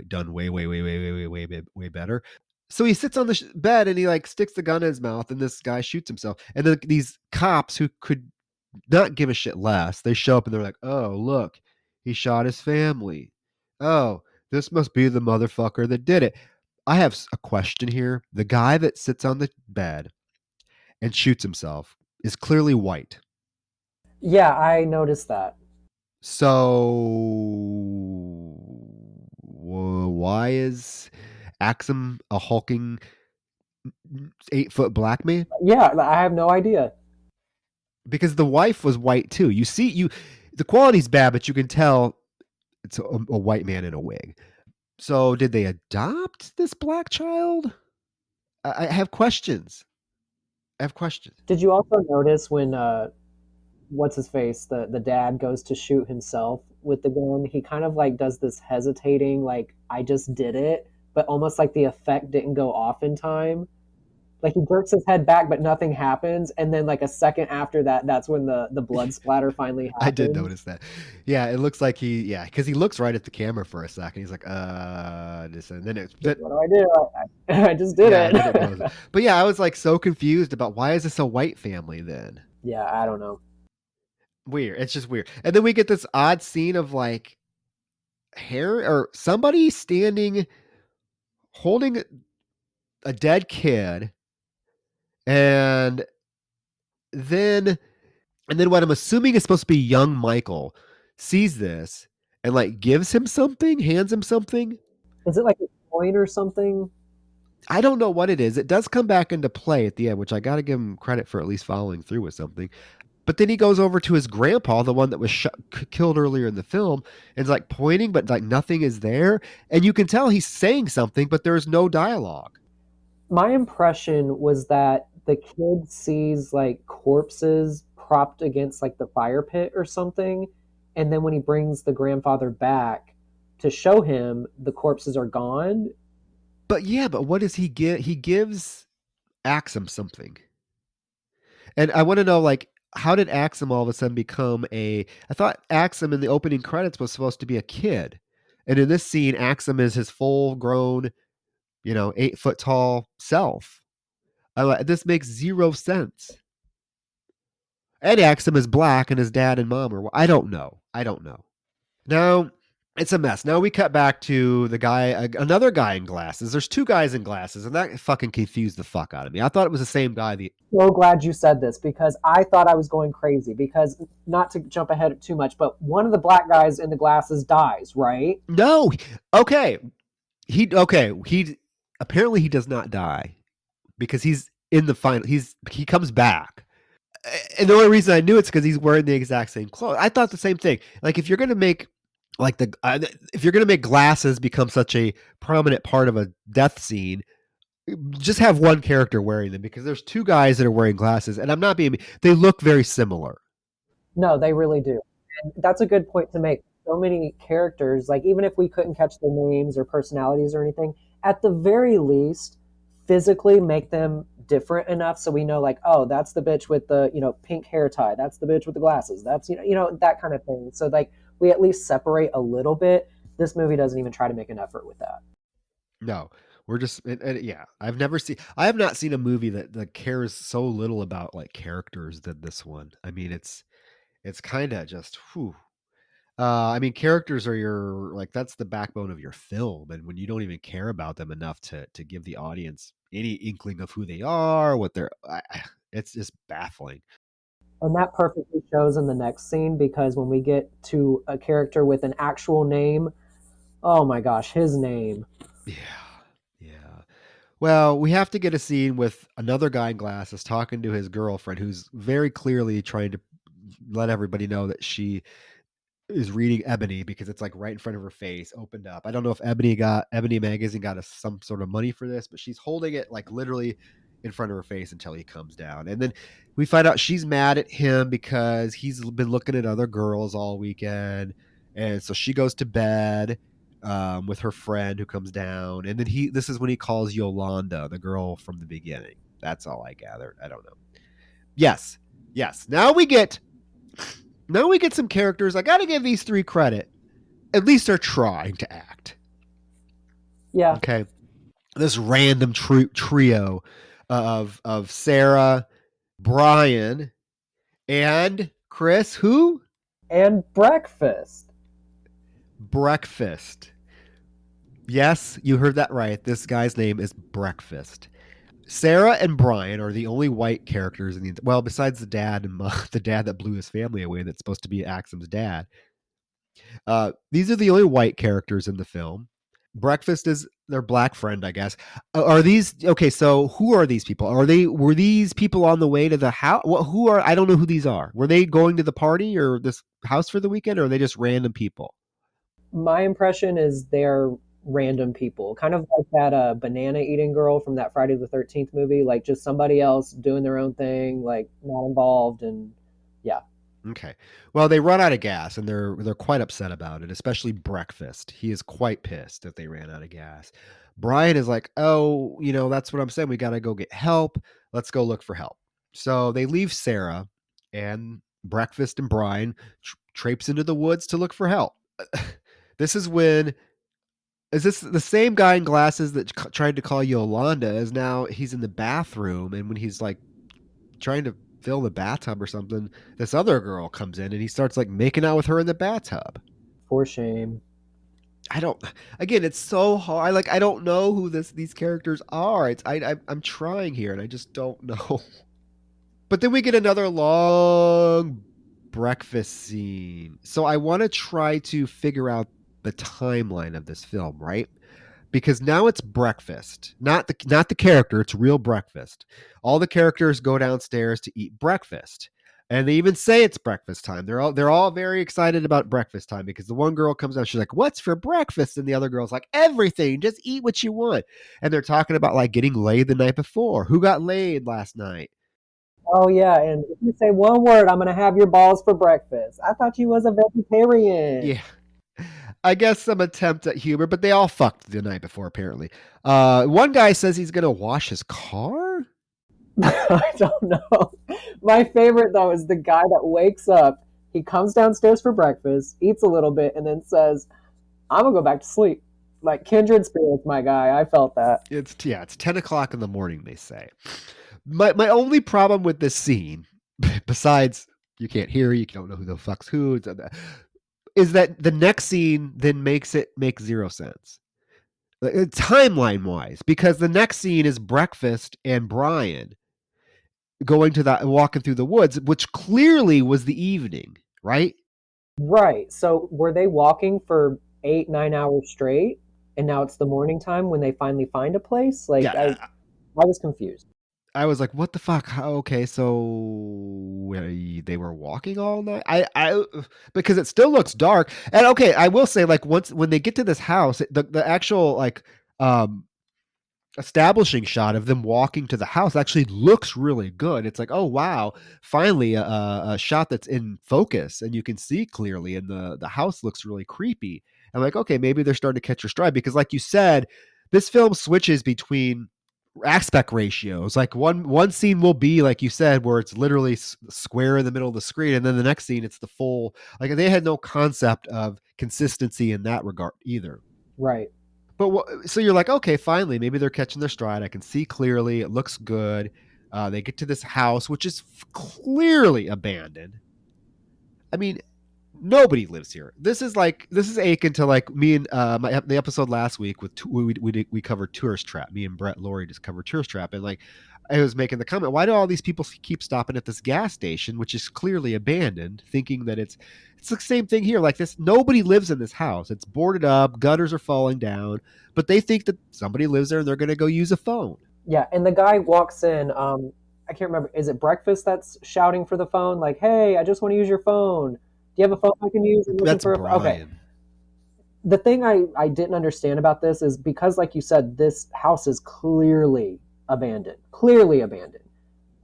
done way, way, way, way, way, way, way, way better. So he sits on the bed and he like sticks the gun in his mouth and this guy shoots himself. And then these cops who could not give a shit less, they show up and they're like, oh, look, he shot his family. Oh, this must be the motherfucker that did it. I have a question here. The guy that sits on the bed and shoots himself is clearly white. Yeah, I noticed that. So why is Axum a hulking 8-foot black man? Yeah, I have no idea. Because the wife was white too. You see, the quality's bad, but you can tell it's a white man in a wig. So did they adopt this black child? I have questions. Did you also notice when what's his face, the dad goes to shoot himself with the gun, he kind of like does this hesitating, like I just did it, but almost like the effect didn't go off in time. Like he jerks his head back, but nothing happens, and then like a second after that, that's when the blood splatter finally happens. I did notice that. Yeah, it looks like because he looks right at the camera for a second. He's like, this, and then it's. What do I do? I just did it. But yeah, I was like so confused about why is this a white family then? Yeah, I don't know. Weird. It's just weird. And then we get this odd scene of like hair or somebody standing, holding a dead kid. And then what I'm assuming is supposed to be young Michael sees this and like gives him something, hands him something. Is it like a coin or something? I don't know what it is. It does come back into play at the end, which I got to give him credit for at least following through with something. But then he goes over to his grandpa, the one that was killed earlier in the film, and is like pointing, but like nothing is there. And you can tell he's saying something, but there's no dialogue. My impression was that the kid sees like corpses propped against like the fire pit or something. And then when he brings the grandfather back to show him, the corpses are gone. But what does he give? He gives Axum something. And I want to know, like, how did Axum all of a sudden become I thought Axum in the opening credits was supposed to be a kid. And in this scene, Axum is his full grown, 8-foot tall self. This makes zero sense. And Axum is black and his dad and mom are, I don't know. Now, it's a mess. Now we cut back to the guy, another guy in glasses. There's two guys in glasses, and that fucking confused the fuck out of me. I thought it was the same guy. So glad you said this because I thought I was going crazy because not to jump ahead too much, but one of the black guys in the glasses dies, right? No. Okay. He apparently he does not die. because he's in the final. He comes back, and the only reason I knew it's because he's wearing the exact same clothes. I thought the same thing. Like if you're gonna make if you're gonna make glasses become such a prominent part of a death scene, just have one character wearing them, because there's two guys that are wearing glasses, and I'm not being. They look very similar. No, they really do. And that's a good point to make. So many characters, like even if we couldn't catch their names or personalities or anything, at the very least, physically make them different enough so we know, like, oh, that's the bitch with the pink hair tie. That's the bitch with the glasses. That's that kind of thing. So like we at least separate a little bit. This movie doesn't even try to make an effort with that. No, we're just yeah. I have not seen a movie that cares so little about like characters than this one. I mean, it's kind of just whew. I mean, characters are that's the backbone of your film, and when you don't even care about them enough to give the audience any inkling of who they are, what they're, it's just baffling. And that perfectly shows in the next scene, because when we get to a character with an actual name, oh my gosh, his name. Yeah, yeah. Well, we have to get a scene with another guy in glasses talking to his girlfriend, who's very clearly trying to let everybody know that she is reading Ebony, because it's like right in front of her face, opened up. I don't know if Ebony magazine got us some sort of money for this, but she's holding it like literally in front of her face until he comes down. And then we find out she's mad at him because he's been looking at other girls all weekend. And so she goes to bed with her friend who comes down. And then this is when he calls Yolanda, the girl from the beginning. That's all I gathered. I don't know. Yes. Now we get some characters. I got to give these three credit. At least they're trying to act. Yeah. Okay. This random trio of Sarah, Brian, and Chris, who? And Breakfast. Yes, you heard that right. This guy's name is Breakfast. Sarah and Brian are the only white characters in besides the dad and the dad that blew his family away. That's supposed to be Axum's dad. These are the only white characters in the film. Breakfast is their black friend, I guess. Are these okay? So who are these people? Were these people on the way to the house? Who are? I don't know who these are. Were they going to the party or this house for the weekend, or are they just random people? My impression is they're random people, kind of like that banana eating girl from that Friday the 13th movie, like just somebody else doing their own thing, like not involved. And yeah. Okay. Well, they run out of gas and they're quite upset about it, especially Breakfast. He is quite pissed that they ran out of gas. Brian is like, "Oh, that's what I'm saying. We got to go get help. Let's go look for help." So they leave Sarah, and Breakfast and Brian traipse into the woods to look for help. This is when is this the same guy in glasses that tried to call Yolanda? Is now he's in the bathroom, and when he's like trying to fill the bathtub or something, this other girl comes in and he starts like making out with her in the bathtub. For shame. It's so hard. I don't know who these characters are. I'm trying here and I just don't know. But then we get another long breakfast scene. So I want to try to figure out the timeline of this film, right? Because now it's breakfast, not the character. It's real breakfast. All the characters go downstairs to eat breakfast, and they even say it's breakfast time. They're all very excited about breakfast time, because the one girl comes out, she's like, "What's for breakfast?" And the other girl's like, "Everything. Just eat what you want." And they're talking about like getting laid the night before. Who got laid last night? Oh yeah, and if you say one word, I'm gonna have your balls for breakfast. I thought you was a vegetarian. Yeah. I guess some attempt at humor, but they all fucked the night before, apparently. One guy says he's going to wash his car? I don't know. My favorite though is the guy that wakes up, he comes downstairs for breakfast, eats a little bit, and then says, "I'm gonna go back to sleep." Like kindred spirits, my guy. I felt that. It's 10 o'clock in the morning, they say. My only problem with this scene, besides you can't hear, you don't know who the fuck's who, is that the next scene then makes it make zero sense. Timeline wise, because the next scene is Breakfast and Brian going to that walking through the woods, which clearly was the evening, right? Right. So were they walking for 8, 9 hours straight, and now it's the morning time when they finally find a place? Like Yeah. I was confused. I was like, what the fuck? Okay, so they were walking all night. Because it still looks dark. And okay, I will say, like, once when they get to this house, the actual like um establishing shot of them walking to the house actually looks really good. It's like, oh wow, finally a shot that's in focus and you can see clearly, and the house looks really creepy. I'm like, okay, maybe they're starting to catch your stride because, like you said, this film switches between aspect ratios. Like one scene will be like you said, where it's literally square in the middle of the screen, and then the next scene it's the full. Like they had no concept of consistency in that regard either. Right. But so you're like, okay, finally, maybe they're catching their stride. I can see clearly. It looks good. They get to this house, which is clearly abandoned. I mean, nobody lives here. This is akin to like me and the episode last week with we covered Tourist Trap. Me and Brett Laurie just covered Tourist Trap, and like I was making the comment, why do all these people keep stopping at this gas station, which is clearly abandoned, thinking that it's the same thing here. Like this, nobody lives in this house. It's boarded up, gutters are falling down, but they think that somebody lives there and they're going to go use a phone. Yeah, and the guy walks in. I can't remember. Is it Breakfast that's shouting for the phone? Like, hey, I just want to use your phone. Do you have a phone I can use? I'm looking That's for Brian. Okay. The thing I didn't understand about this is because, like you said, this house is clearly abandoned. Clearly abandoned.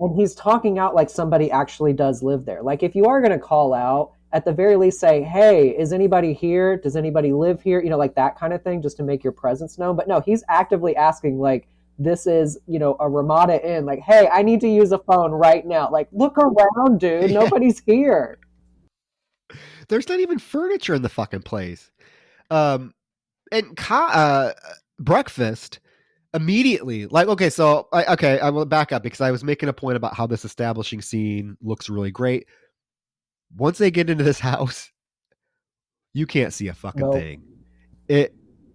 And he's talking out like somebody actually does live there. Like, if you are going to call out, at the very least say, hey, is anybody here? Does anybody live here? You know, like that kind of thing, just to make your presence known. But no, he's actively asking, like, this is, you know, a Ramada Inn. Like, hey, I need to use a phone right now. Like, look around, dude. Yeah. Nobody's here. There's not even furniture in the fucking place. And Breakfast immediately, like, okay, so I will back up because I was making a point about how this establishing scene looks really great. Once they get into this house, you can't see a fucking thing.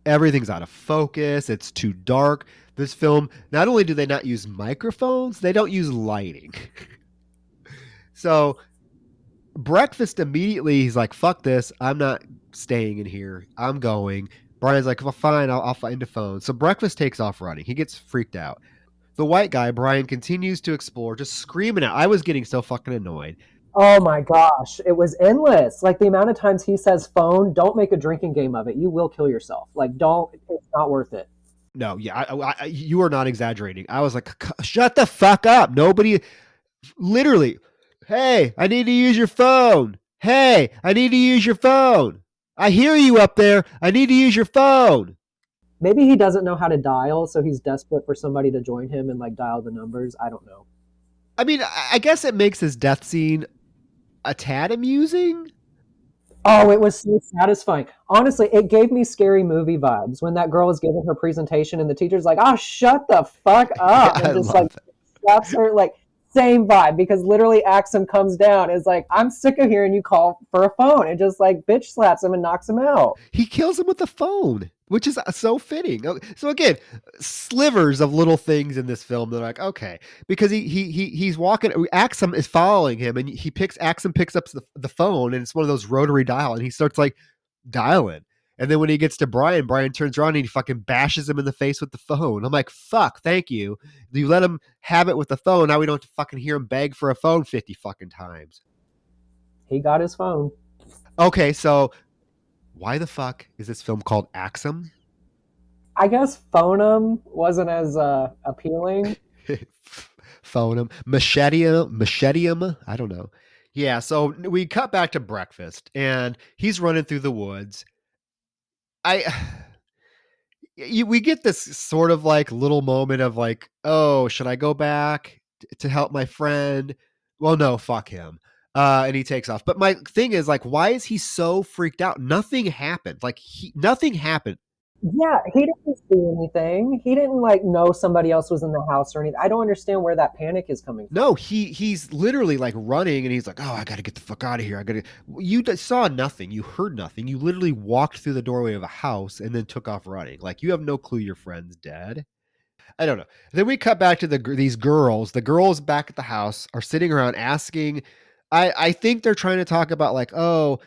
Everything's out of focus. It's too dark. This film, not only do they not use microphones, they don't use lighting. So Breakfast immediately, he's like, fuck this. I'm not staying in here. I'm going. Brian's like, well, fine, I'll find a phone. So Breakfast takes off running. He gets freaked out. The white guy, Brian, continues to explore, just screaming out. I was getting so fucking annoyed. Oh my gosh, it was endless. Like the amount of times he says phone, don't make a drinking game of it. You will kill yourself. Like, don't, it's not worth it. No, yeah, you are not exaggerating. I was like, shut the fuck up. Nobody, literally, hey, I need to use your phone. Hey, I need to use your phone. I hear you up there. I need to use your phone. Maybe he doesn't know how to dial, so he's desperate for somebody to join him and like dial the numbers. I don't know. I mean, I guess it makes his death scene a tad amusing. Oh, it was so satisfying. Honestly, it gave me Scary Movie vibes when that girl was giving her presentation and the teacher's like, "Oh, shut the fuck up," and just like slaps her. Like, same vibe, because literally Axum comes down, is like, "I'm sick of hearing you call for a phone," and just like bitch slaps him and knocks him out. He kills him with the phone, which is so fitting. So again, slivers of little things in this film. They're like, okay, because he's walking. Axum is following him, and Axum picks up the phone, and it's one of those rotary dial, and he starts like dialing. And then when he gets to Brian turns around and he fucking bashes him in the face with the phone. I'm like, fuck, thank you. You let him have it with the phone. Now we don't have to fucking hear him beg for a phone 50 fucking times. He got his phone. Okay, so why the fuck is this film called Axum? I guess Phonem wasn't as appealing. Phonem. Machetium? I don't know. Yeah, so we cut back to Breakfast, and he's running through the woods. We get this sort of like little moment of like, oh, should I go back to help my friend? Well, no, fuck him. And he takes off. But my thing is like, why is he so freaked out? Nothing happened. Like nothing happened. Yeah, he didn't see anything. He didn't like know somebody else was in the house or anything. I don't understand where that panic is coming from. No, he's literally like running, and he's like, "Oh, I got to get the fuck out of here. You saw nothing. You heard nothing. You literally walked through the doorway of a house and then took off running. Like you have no clue your friend's dead." I don't know. Then we cut back to these girls. The girls back at the house are sitting around asking. I think they're trying to talk about like, oh,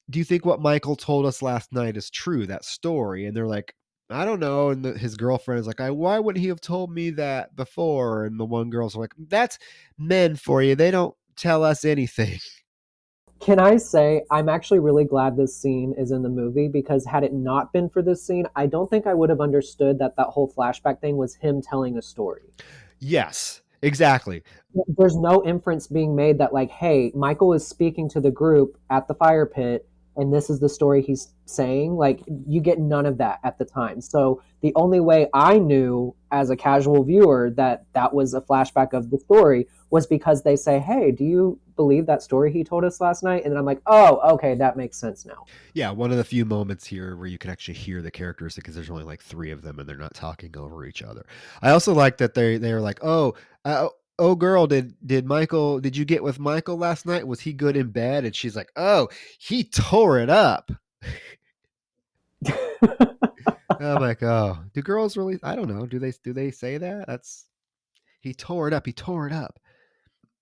do you think what Michael told us last night is true? That story? And they're like, I don't know. And his girlfriend is like, why wouldn't he have told me that before? And the one girl's like, that's men for you. They don't tell us anything. Can I say I'm actually really glad this scene is in the movie, because had it not been for this scene, I don't think I would have understood that that whole flashback thing was him telling a story. Yes, exactly. There's no inference being made that, like, hey, Michael is speaking to the group at the fire pit and this is the story he's saying. Like, you get none of that at the time. So the only way I knew as a casual viewer that that was a flashback of the story was because they say, hey, do you believe that story he told us last night? And then I'm like, oh, okay, that makes sense now. Yeah, one of the few moments here where you can actually hear the characters, because there's only like 3 of them and they're not talking over each other. I also like that they were like, uh, oh girl, did you get with Michael last night? Was he good in bed? And she's like, oh, he tore it up. I'm like, oh, do girls really? I don't know. Do they say that? He tore it up. He tore it up.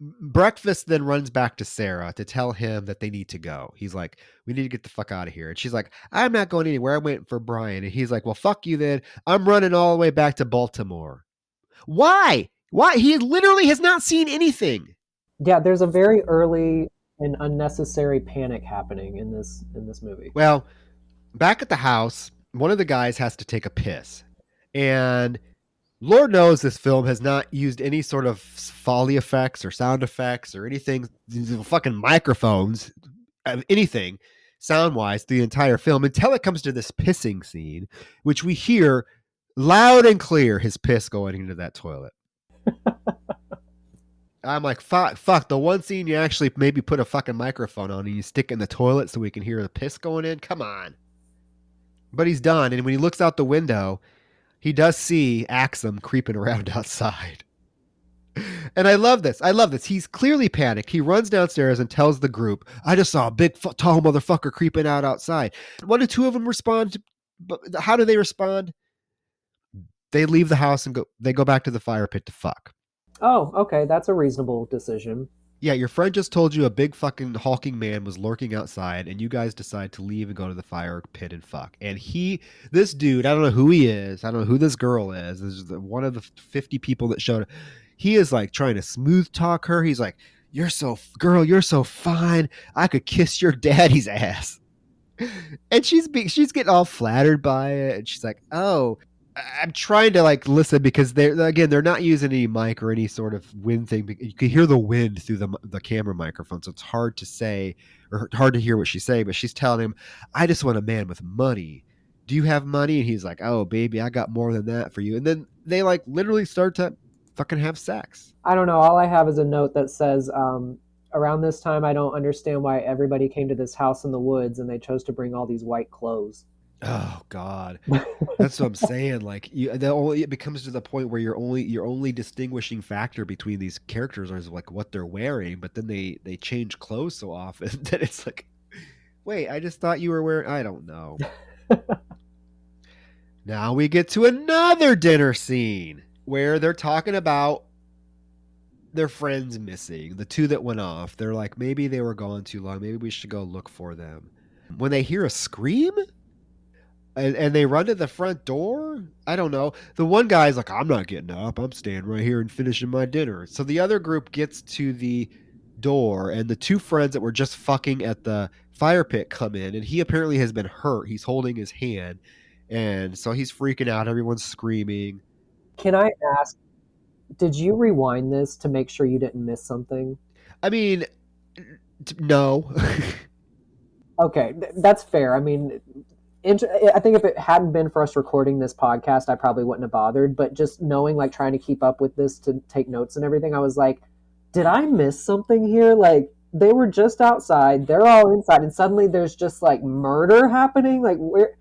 Breakfast then runs back to Sarah to tell him that they need to go. He's like, we need to get the fuck out of here. And she's like, I'm not going anywhere. I'm waiting for Brian. And he's like, well, fuck you then. I'm running all the way back to Baltimore. Why? Why? He literally has not seen anything. Yeah, there's a very early and unnecessary panic happening in this movie. Well, back at the house, one of the guys has to take a piss. And Lord knows this film has not used any sort of Foley effects or sound effects or anything, fucking microphones, anything sound wise, the entire film until it comes to this pissing scene, which we hear loud and clear his piss going into that toilet. I'm like, fuck, the one scene you actually maybe put a fucking microphone on and you stick it in the toilet so we can hear the piss going in. Come on. But he's done. And when he looks out the window, he does see Axum creeping around outside. And I love this. He's clearly panicked. He runs downstairs and tells the group, I just saw a big, tall motherfucker creeping out outside. One or two of them respond. How do they respond? They leave the house and they go back to the fire pit to fuck. Oh, okay, that's a reasonable decision. Yeah, your friend just told you a big fucking hulking man was lurking outside, and you guys decide to leave and go to the fire pit and fuck. And this dude, I don't know who he is. I don't know who this girl is. This is one of the 50 people that showed up. He is like trying to smooth talk her. He's like, you're so fine. I could kiss your daddy's ass. And she's getting all flattered by it. And she's like, oh, I'm trying to like listen because they're not using any mic or any sort of wind thing. You can hear the wind through the camera microphone, so it's hard to say or hard to hear what she's saying. But she's telling him, "I just want a man with money. Do you have money?" And he's like, "Oh, baby, I got more than that for you." And then they like literally start to fucking have sex. I don't know. All I have is a note that says, around this time, I don't understand why everybody came to this house in the woods and they chose to bring all these white clothes. Oh God, that's what I'm saying. Like it becomes to the point where your only distinguishing factor between these characters is like what they're wearing, but then they change clothes so often that it's like, wait, I just thought you were wearing. I don't know. Now we get to another dinner scene where they're talking about their friends missing, the 2 that went off. They're like, maybe they were gone too long. Maybe we should go look for them. When they hear a scream. And they run to the front door? I don't know. The one guy's like, I'm not getting up. I'm staying right here and finishing my dinner. So the other group gets to the door, and the 2 friends that were just fucking at the fire pit come in, and he apparently has been hurt. He's holding his hand, and so he's freaking out. Everyone's screaming. Can I ask, did you rewind this to make sure you didn't miss something? I mean, no. Okay, that's fair. I mean, I think if it hadn't been for us recording this podcast, I probably wouldn't have bothered. But just knowing, like, trying to keep up with this to take notes and everything, I was like, did I miss something here? Like, they were just outside, they're all inside, and suddenly there's just like murder happening. Like, where?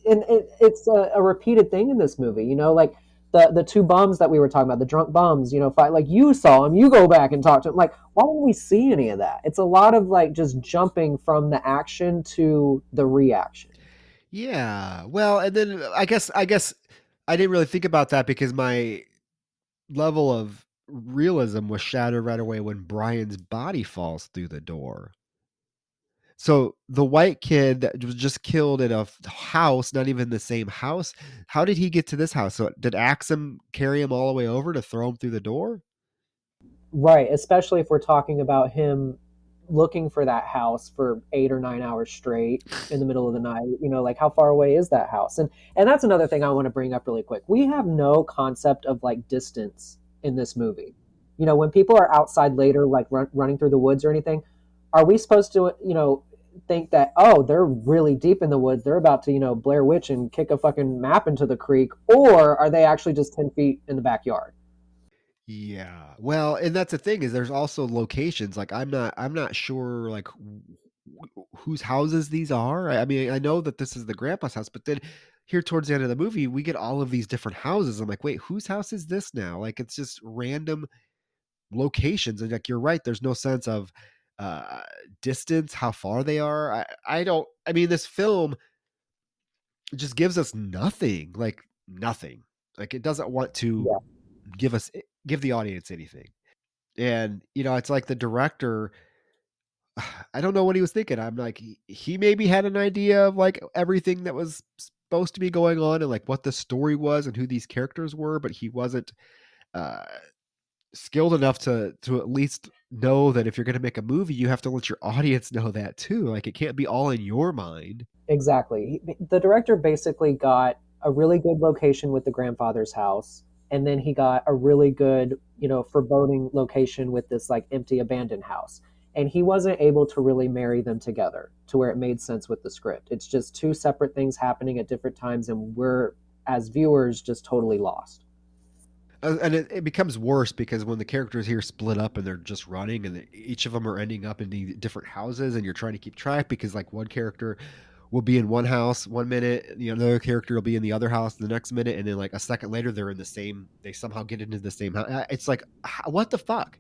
And it's a repeated thing in this movie. You know, like the 2 bums that we were talking about, the drunk bums. You know, fight, like, you saw him, you go back and talk to him. Like, why don't we see any of that? It's a lot of like just jumping from the action to the reaction. Yeah. Well, and then I guess I didn't really think about that because my level of realism was shattered right away when Brian's body falls through the door. So the white kid that was just killed in a house, not even the same house. How did he get to this house? So did Axum carry him all the way over to throw him through the door? Right, especially if we're talking about him looking for that house for 8 or 9 hours straight in the middle of the night. Like how far away is that house? And that's another thing I want to bring up really quick. We have no concept of like distance in this movie. When people are outside later, like running through the woods or anything, are we supposed to, think that, oh, they're really deep in the woods, they're about to, Blair Witch and kick a fucking map into the creek, or are they actually just 10 feet in the backyard? Yeah. Well, and that's the thing is there's also locations. Like I'm not sure like whose houses these are. I mean, I know that this is the grandpa's house, but then here towards the end of the movie, we get all of these different houses. I'm like, wait, whose house is this now? Like it's just random locations. And like you're right, there's no sense of uh distance, how far they are. I don't I mean, this film just gives us nothing. Like nothing. Like it doesn't want to Yeah, give the audience anything. And it's like the director, I don't know what he was thinking. I'm like, he maybe had an idea of like everything that was supposed to be going on and like what the story was and who these characters were, but he wasn't uh, skilled enough to at least know that if you're going to make a movie, you have to let your audience know that too. Like it can't be all in your mind. exactly. The director basically got a really good location with the grandfather's house, and then he got a really good, foreboding location with this like empty abandoned house. And he wasn't able to really marry them together to where it made sense with the script. It's just two separate things happening at different times, and we're, as viewers, just totally lost. And it becomes worse because when the characters here split up and they're just running and each of them are ending up in the different houses and you're trying to keep track because like one character will be in one house 1 minute, another character will be in the other house the next minute, and then like a second later they're in the same. They somehow get into the same house. It's like what the fuck,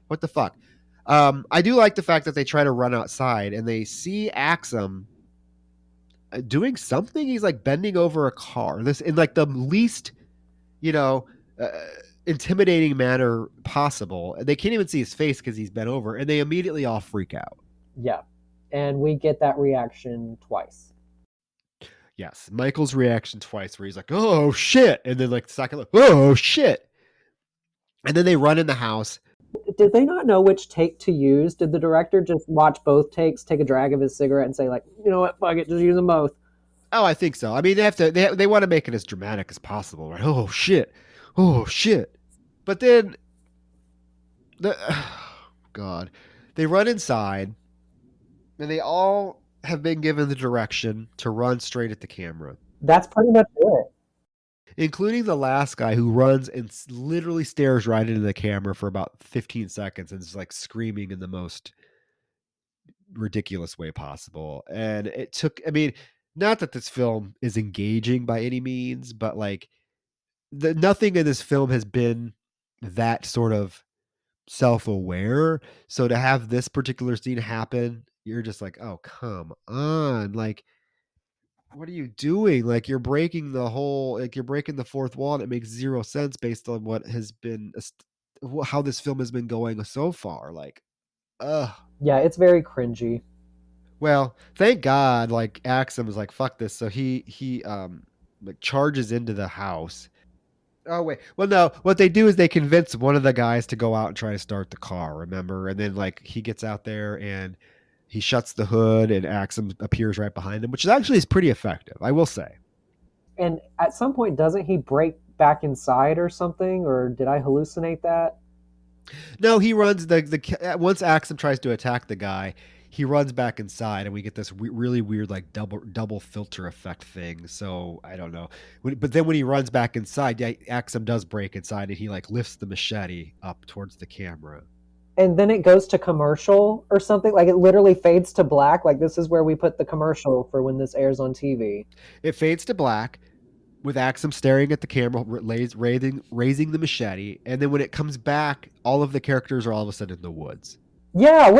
what the fuck. I do like the fact that they try to run outside and they see Axum doing something. He's like bending over a car. This in like the least you know, uh, intimidating manner possible. They can't even see his face because he's bent over, and they immediately all freak out. Yeah. And we get that reaction twice. Yes, Michael's reaction twice, where he's like, "Oh shit," and then like the second, like, "Oh shit," and then they run in the house. Did they not know which take to use? Did the director just watch both takes, take a drag of his cigarette, and say, like, you know what, fuck it, just use them both? Oh, I think so. I mean, they have to. They want to make it as dramatic as possible, right? Oh shit, oh shit. But then the God, they run inside, and they all have been given the direction to run straight at the camera, That's pretty much it. including the last guy who runs and literally stares right into the camera for about 15 seconds and is like screaming in the most ridiculous way possible. And it took, I mean, not that this film is engaging by any means, but like nothing in this film has been that sort of self-aware. So to have this particular scene happen, you're just like, oh, come on. Like, what are you doing? Like you're breaking the fourth wall, and it makes zero sense based on what has been how this film has been going so far. Like, ugh. Yeah, it's very cringy. Well, thank God, like Axum was like, fuck this. So he like charges into the house. Oh wait. Well no, what they do is they convince one of the guys to go out and try to start the car, remember? And then like he gets out there and he shuts the hood and Axum appears right behind him, which actually is pretty effective, I will say. And at some point, doesn't he break back inside or something? Or did I hallucinate that? No, he runs the once Axum tries to attack the guy, he runs back inside, and we get this really weird like double filter effect thing. So I don't know, but then when he runs back inside, yeah, Axum does break inside, and he like lifts the machete up towards the camera. And then it goes to commercial or something. Like it literally fades to black. Like this is where we put the commercial for when this airs on TV. It fades to black with Axum staring at the camera, raising the machete, and then when it comes back, all of the characters are all of a sudden in the woods. Yeah,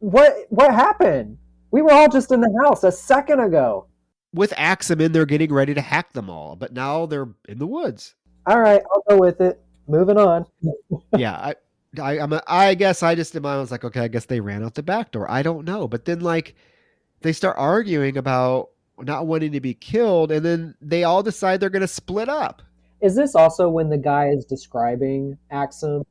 what happened? We were all just in the house a second ago. With Axum in there getting ready to hack them all, but now they're in the woods. All right, I'll go with it. Moving on. Yeah, I guess I just in my mind was like, okay, I guess they ran out the back door. I don't know, but then like they start arguing about not wanting to be killed, and then they all decide they're going to split up. Is this also when the guy is describing Axum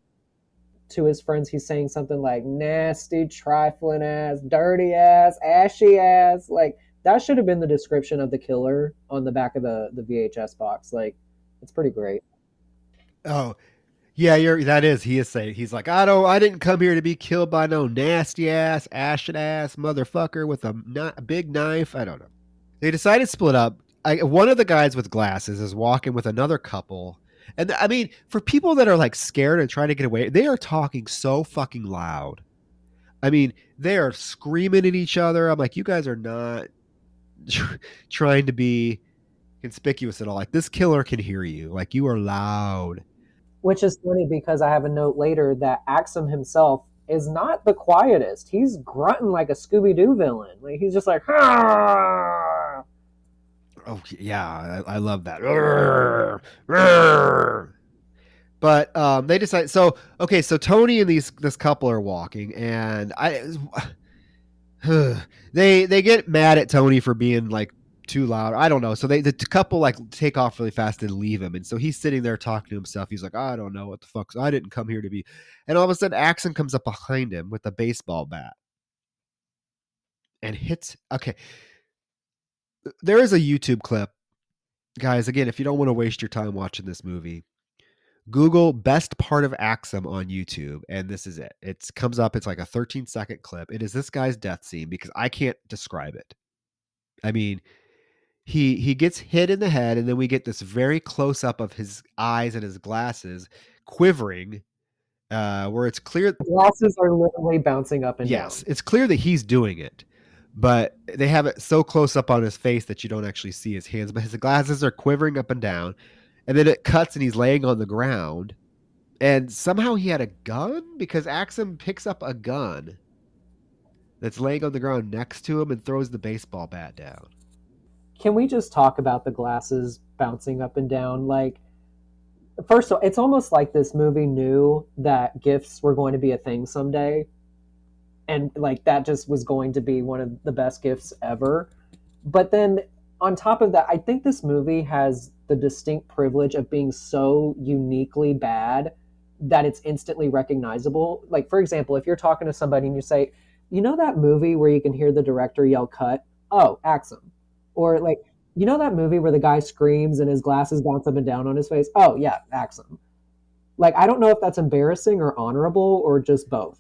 to his friends? He's saying something like nasty, trifling ass, dirty ass, ashy ass. Like that should have been the description of the killer on the back of the VHS box. Like it's pretty great. Oh, yeah, that is. He is saying he's like, I didn't come here to be killed by no nasty ass, ashen ass motherfucker with a big knife. I don't know. They decided to split up. One of the guys with glasses is walking with another couple. And I mean, for people that are like scared and trying to get away, they are talking so fucking loud. I mean, they are screaming at each other. I'm like, you guys are not trying to be conspicuous at all. Like, this killer can hear you. Like, you are loud. Which is funny because I have a note later that Axum himself is not the quietest. He's grunting like a Scooby Doo villain. Like he's just like, "Ah!" Oh, yeah. I love that. Rrr, rrr. But they decide. So okay, so Tony and this couple are walking, and they get mad at Tony for being like too loud. I don't know. So the couple like take off really fast and leave him, and so he's sitting there talking to himself. He's like, I don't know what the fuck. I didn't come here to be. And all of a sudden, Axon comes up behind him with a baseball bat and hits. Okay, there is a YouTube clip, guys. Again, if you don't want to waste your time watching this movie, Google best part of Axum on YouTube, and this is it. It comes up. It's like a 13-second clip. It is this guy's death scene because I can't describe it. I mean, he gets hit in the head, and then we get this very close up of his eyes and his glasses quivering, where it's clear. Glasses are literally bouncing up and Yes, down. it's clear that he's doing it, but they have it so close up on his face that you don't actually see his hands. But his glasses are quivering up and down, and then it cuts, and he's laying on the ground. And somehow he had a gun because Axum picks up a gun that's laying on the ground next to him and throws the baseball bat down. Can we just talk about the glasses bouncing up and down? Like, first of all, it's almost like this movie knew that gifts were going to be a thing someday. And like that just was going to be one of the best gifts ever. But then on top of that, I think this movie has the distinct privilege of being so uniquely bad that it's instantly recognizable. Like, for example, if you're talking to somebody and you say, you know that movie where you can hear the director yell cut? Oh, Axum. Or like, you know that movie where the guy screams and his glasses bounce up and down on his face? Oh, yeah, Axum. Like, I don't know if that's embarrassing or honorable or just both.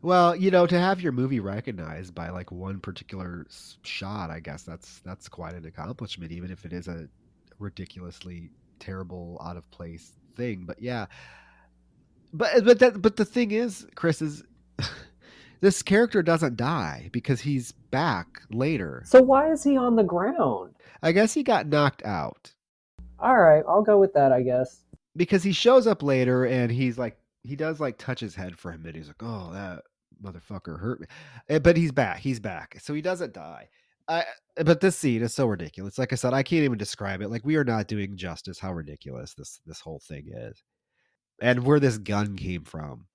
Well, to have your movie recognized by like one particular shot, I guess that's quite an accomplishment, even if it is a ridiculously terrible, out of place thing. But yeah, but the thing is, Chris, is this character doesn't die because he's back later. So why is he on the ground? I guess he got knocked out All right, I'll go with that, I guess. because he shows up later and he's like he does like touch his head for a minute. He's like, "Oh, that motherfucker hurt me," but he's back. He's back, so he doesn't die. I but this scene is so ridiculous. Like I said, I can't even describe it. Like we are not doing justice how ridiculous this whole thing is, and where this gun came from.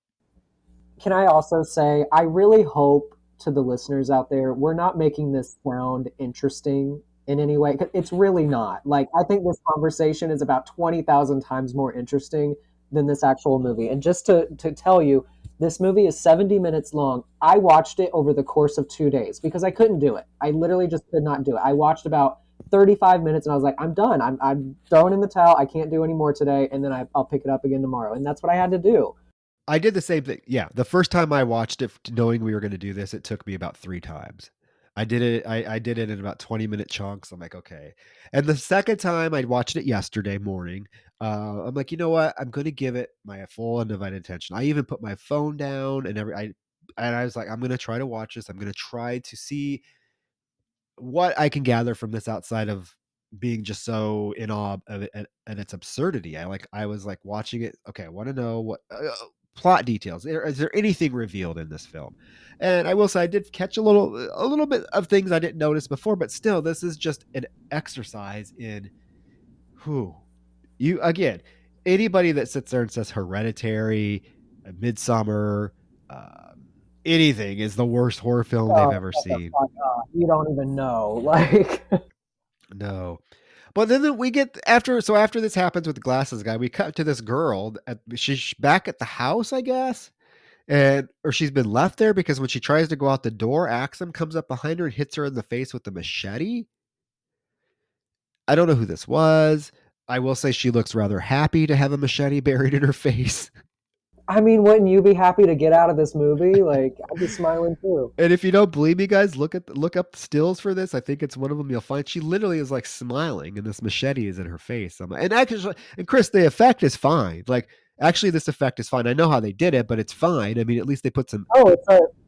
Can I also say, I really hope to the listeners out there, we're not making this sound interesting in any way. 'Cause it's really not. Like, I think this conversation is about 20,000 times more interesting than this actual movie. And just to tell you, this movie is 70 minutes long. I watched it over the course of 2 days because I couldn't do it. I literally just could not do it. I watched about 35 minutes and I was like, I'm done. I'm throwing in the towel. I can't do any more today. And then I'll pick it up again tomorrow. And that's what I had to do. I did the same thing. Yeah, the first time I watched it, knowing we were going to do this, it took me about 3 times. I did it. I did it in about 20-minute chunks. I'm like, okay. And the second time I watched it yesterday morning, I'm like, you know what? I'm going to give it my full undivided attention. I even put my phone down and I was like, I'm going to try to watch this. I'm going to try to see what I can gather from this outside of being just so in awe of it and its absurdity. I was like watching it. Okay, I want to know what plot details. Is there anything revealed in this film? And I will say I did catch a little bit of things I didn't notice before, but still, this is just an exercise in who you again. anybody that sits there and says Hereditary, Midsummer, anything is the worst horror film they've ever Shut the seen. fuck up. You don't even know. Like, No. But then we get after this happens with the glasses guy, we cut to this girl. She's back at the house, I guess. Or she's been left there because when she tries to go out the door, Axum comes up behind her and hits her in the face with a machete. I don't know who this was. I will say she looks rather happy to have a machete buried in her face. I mean, wouldn't you be happy to get out of this movie? Like, I'd be smiling too. And if you don't believe me, guys, look up stills for this. I think it's one of them. You'll find she literally is like smiling, and this machete is in her face. And Chris, the effect is fine. Like, actually, this effect is fine. I know how they did it, but it's fine. I mean, at least they put some. Oh,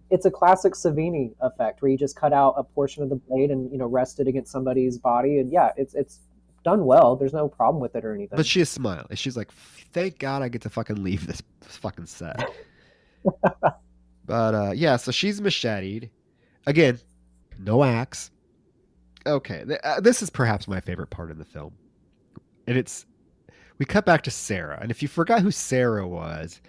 it's a classic Savini effect where you just cut out a portion of the blade and rest it against somebody's body, and yeah, it's done well. There's no problem with it or anything. But she is smiling. She's like, "Thank God I get to fucking leave this fucking set." But yeah, so she's macheted. Again, no axe. Okay, this is perhaps my favorite part of the film. And we cut back to Sarah. And if you forgot who Sarah was,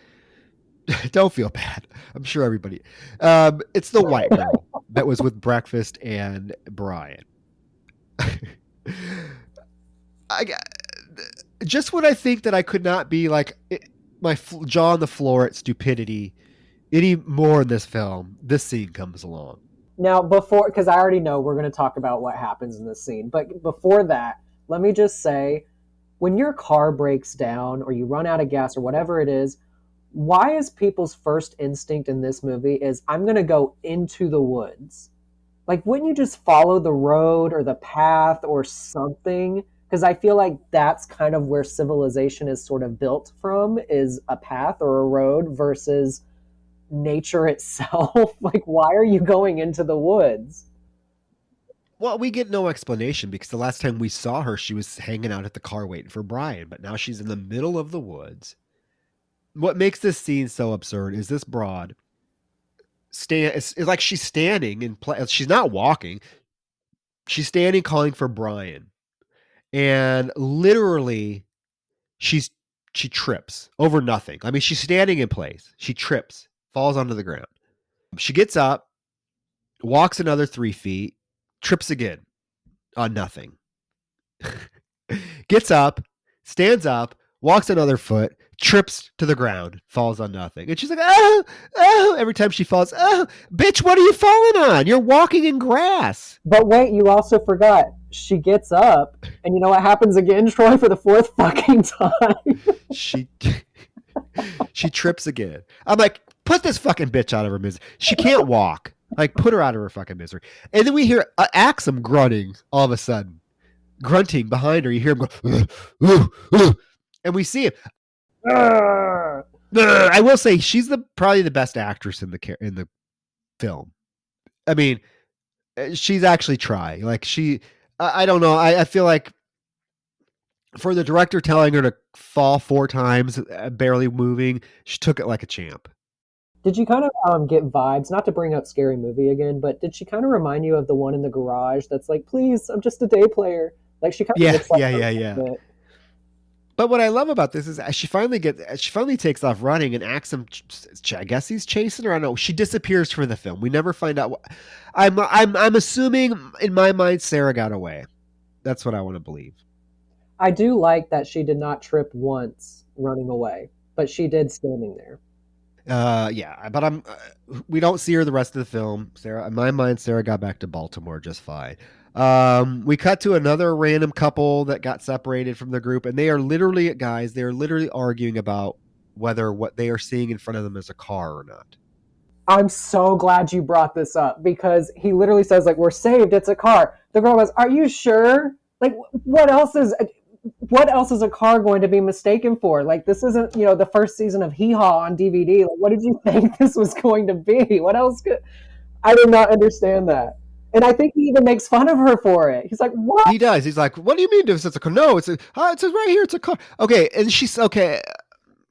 don't feel bad. I'm sure everybody. It's the white girl that was with Breakfast and Brian. Just when I think that I could not be like my jaw on the floor at stupidity any more in this film, this scene comes along. Now, because I already know we're going to talk about what happens in this scene, but before that, let me just say, when your car breaks down or you run out of gas or whatever it is, why is people's first instinct in this movie is, I'm going to go into the woods? Like, wouldn't you just follow the road or the path or something? Because I feel like that's kind of where civilization is sort of built from, is a path or a road versus nature itself. Like, why are you going into the woods? Well, we get no explanation because the last time we saw her, she was hanging out at the car waiting for Brian, but now she's in the middle of the woods. What makes this scene so absurd is this broad it's like she's standing in place. She's not walking. She's standing calling for Brian. And literally she trips over nothing. I mean, she's standing in place. She trips, falls onto the ground. She gets up, walks another 3 feet, trips again on nothing. Gets up, stands up, walks another foot, trips to the ground, falls on nothing. And she's like, oh, every time she falls, oh, bitch, what are you falling on? You're walking in grass. But wait, you also forgot, she gets up, and you know what happens again, Troy, for the 4th fucking time? She trips again. I'm like, put this fucking bitch out of her misery. She can't walk. Like, put her out of her fucking misery. And then we hear Axum grunting all of a sudden. Grunting behind her. You hear him go, and we see him. I will say she's probably the best actress in the film. I mean, she's actually trying. Like, I don't know. I feel like for the director telling her to fall 4 times, barely moving, she took it like a champ. Did you kind of get vibes, not to bring up Scary Movie again, but did she kind of remind you of the one in the garage that's like, please, I'm just a day player? Like, she kind of looks like yeah. But what I love about this is she finally takes off running, and Axum, I guess he's chasing her. I don't know. She disappears for the film. We never find out. I'm assuming in my mind Sarah got away. That's what I want to believe. I do like that she did not trip once running away, but she did standing there. Yeah, but we don't see her the rest of the film. Sarah, in my mind, Sarah got back to Baltimore just fine. We cut to another random couple that got separated from the group, and they are literally arguing about whether what they are seeing in front of them is a car or not. I'm so glad you brought this up, because he literally says, like, we're saved, it's a car. The girl goes, are you sure? Like, what else is a car going to be mistaken for? Like, this isn't, the first season of Hee Haw on DVD. Like, what did you think this was going to be? What else I did not understand that. And I think he even makes fun of her for it. He's like, what? He does. He's like, what do you mean it's a car? No, it says right here, it's a car. Okay, and she's, okay.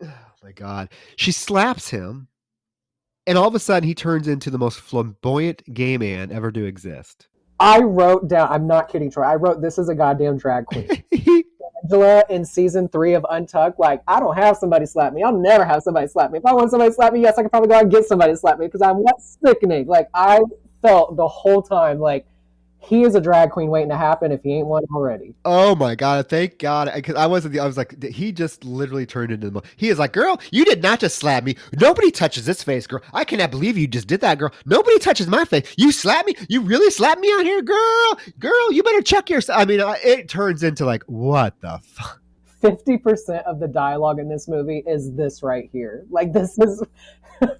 Oh my God. She slaps him, and all of a sudden he turns into the most flamboyant gay man ever to exist. I wrote down, I'm not kidding, Troy, I wrote, this is a goddamn drag queen. Angela in season 3 of Untucked, like, I don't have somebody slap me. I'll never have somebody slap me. If I want somebody to slap me, yes, I could probably go out and get somebody to slap me because I'm what sickening. Like, I felt the whole time like he is a drag queen waiting to happen if he ain't one already. Oh my God. Thank God. Because I was like, he just literally turned into the, he is like, girl, you did not just slap me. Nobody touches this face, girl. I cannot believe you just did that, girl. Nobody touches my face. You slap me. You really slap me out here, girl. Girl, you better check yourself. I mean, it turns into like, what the fuck? 50% of the dialogue in this movie is this right here. Like, this is,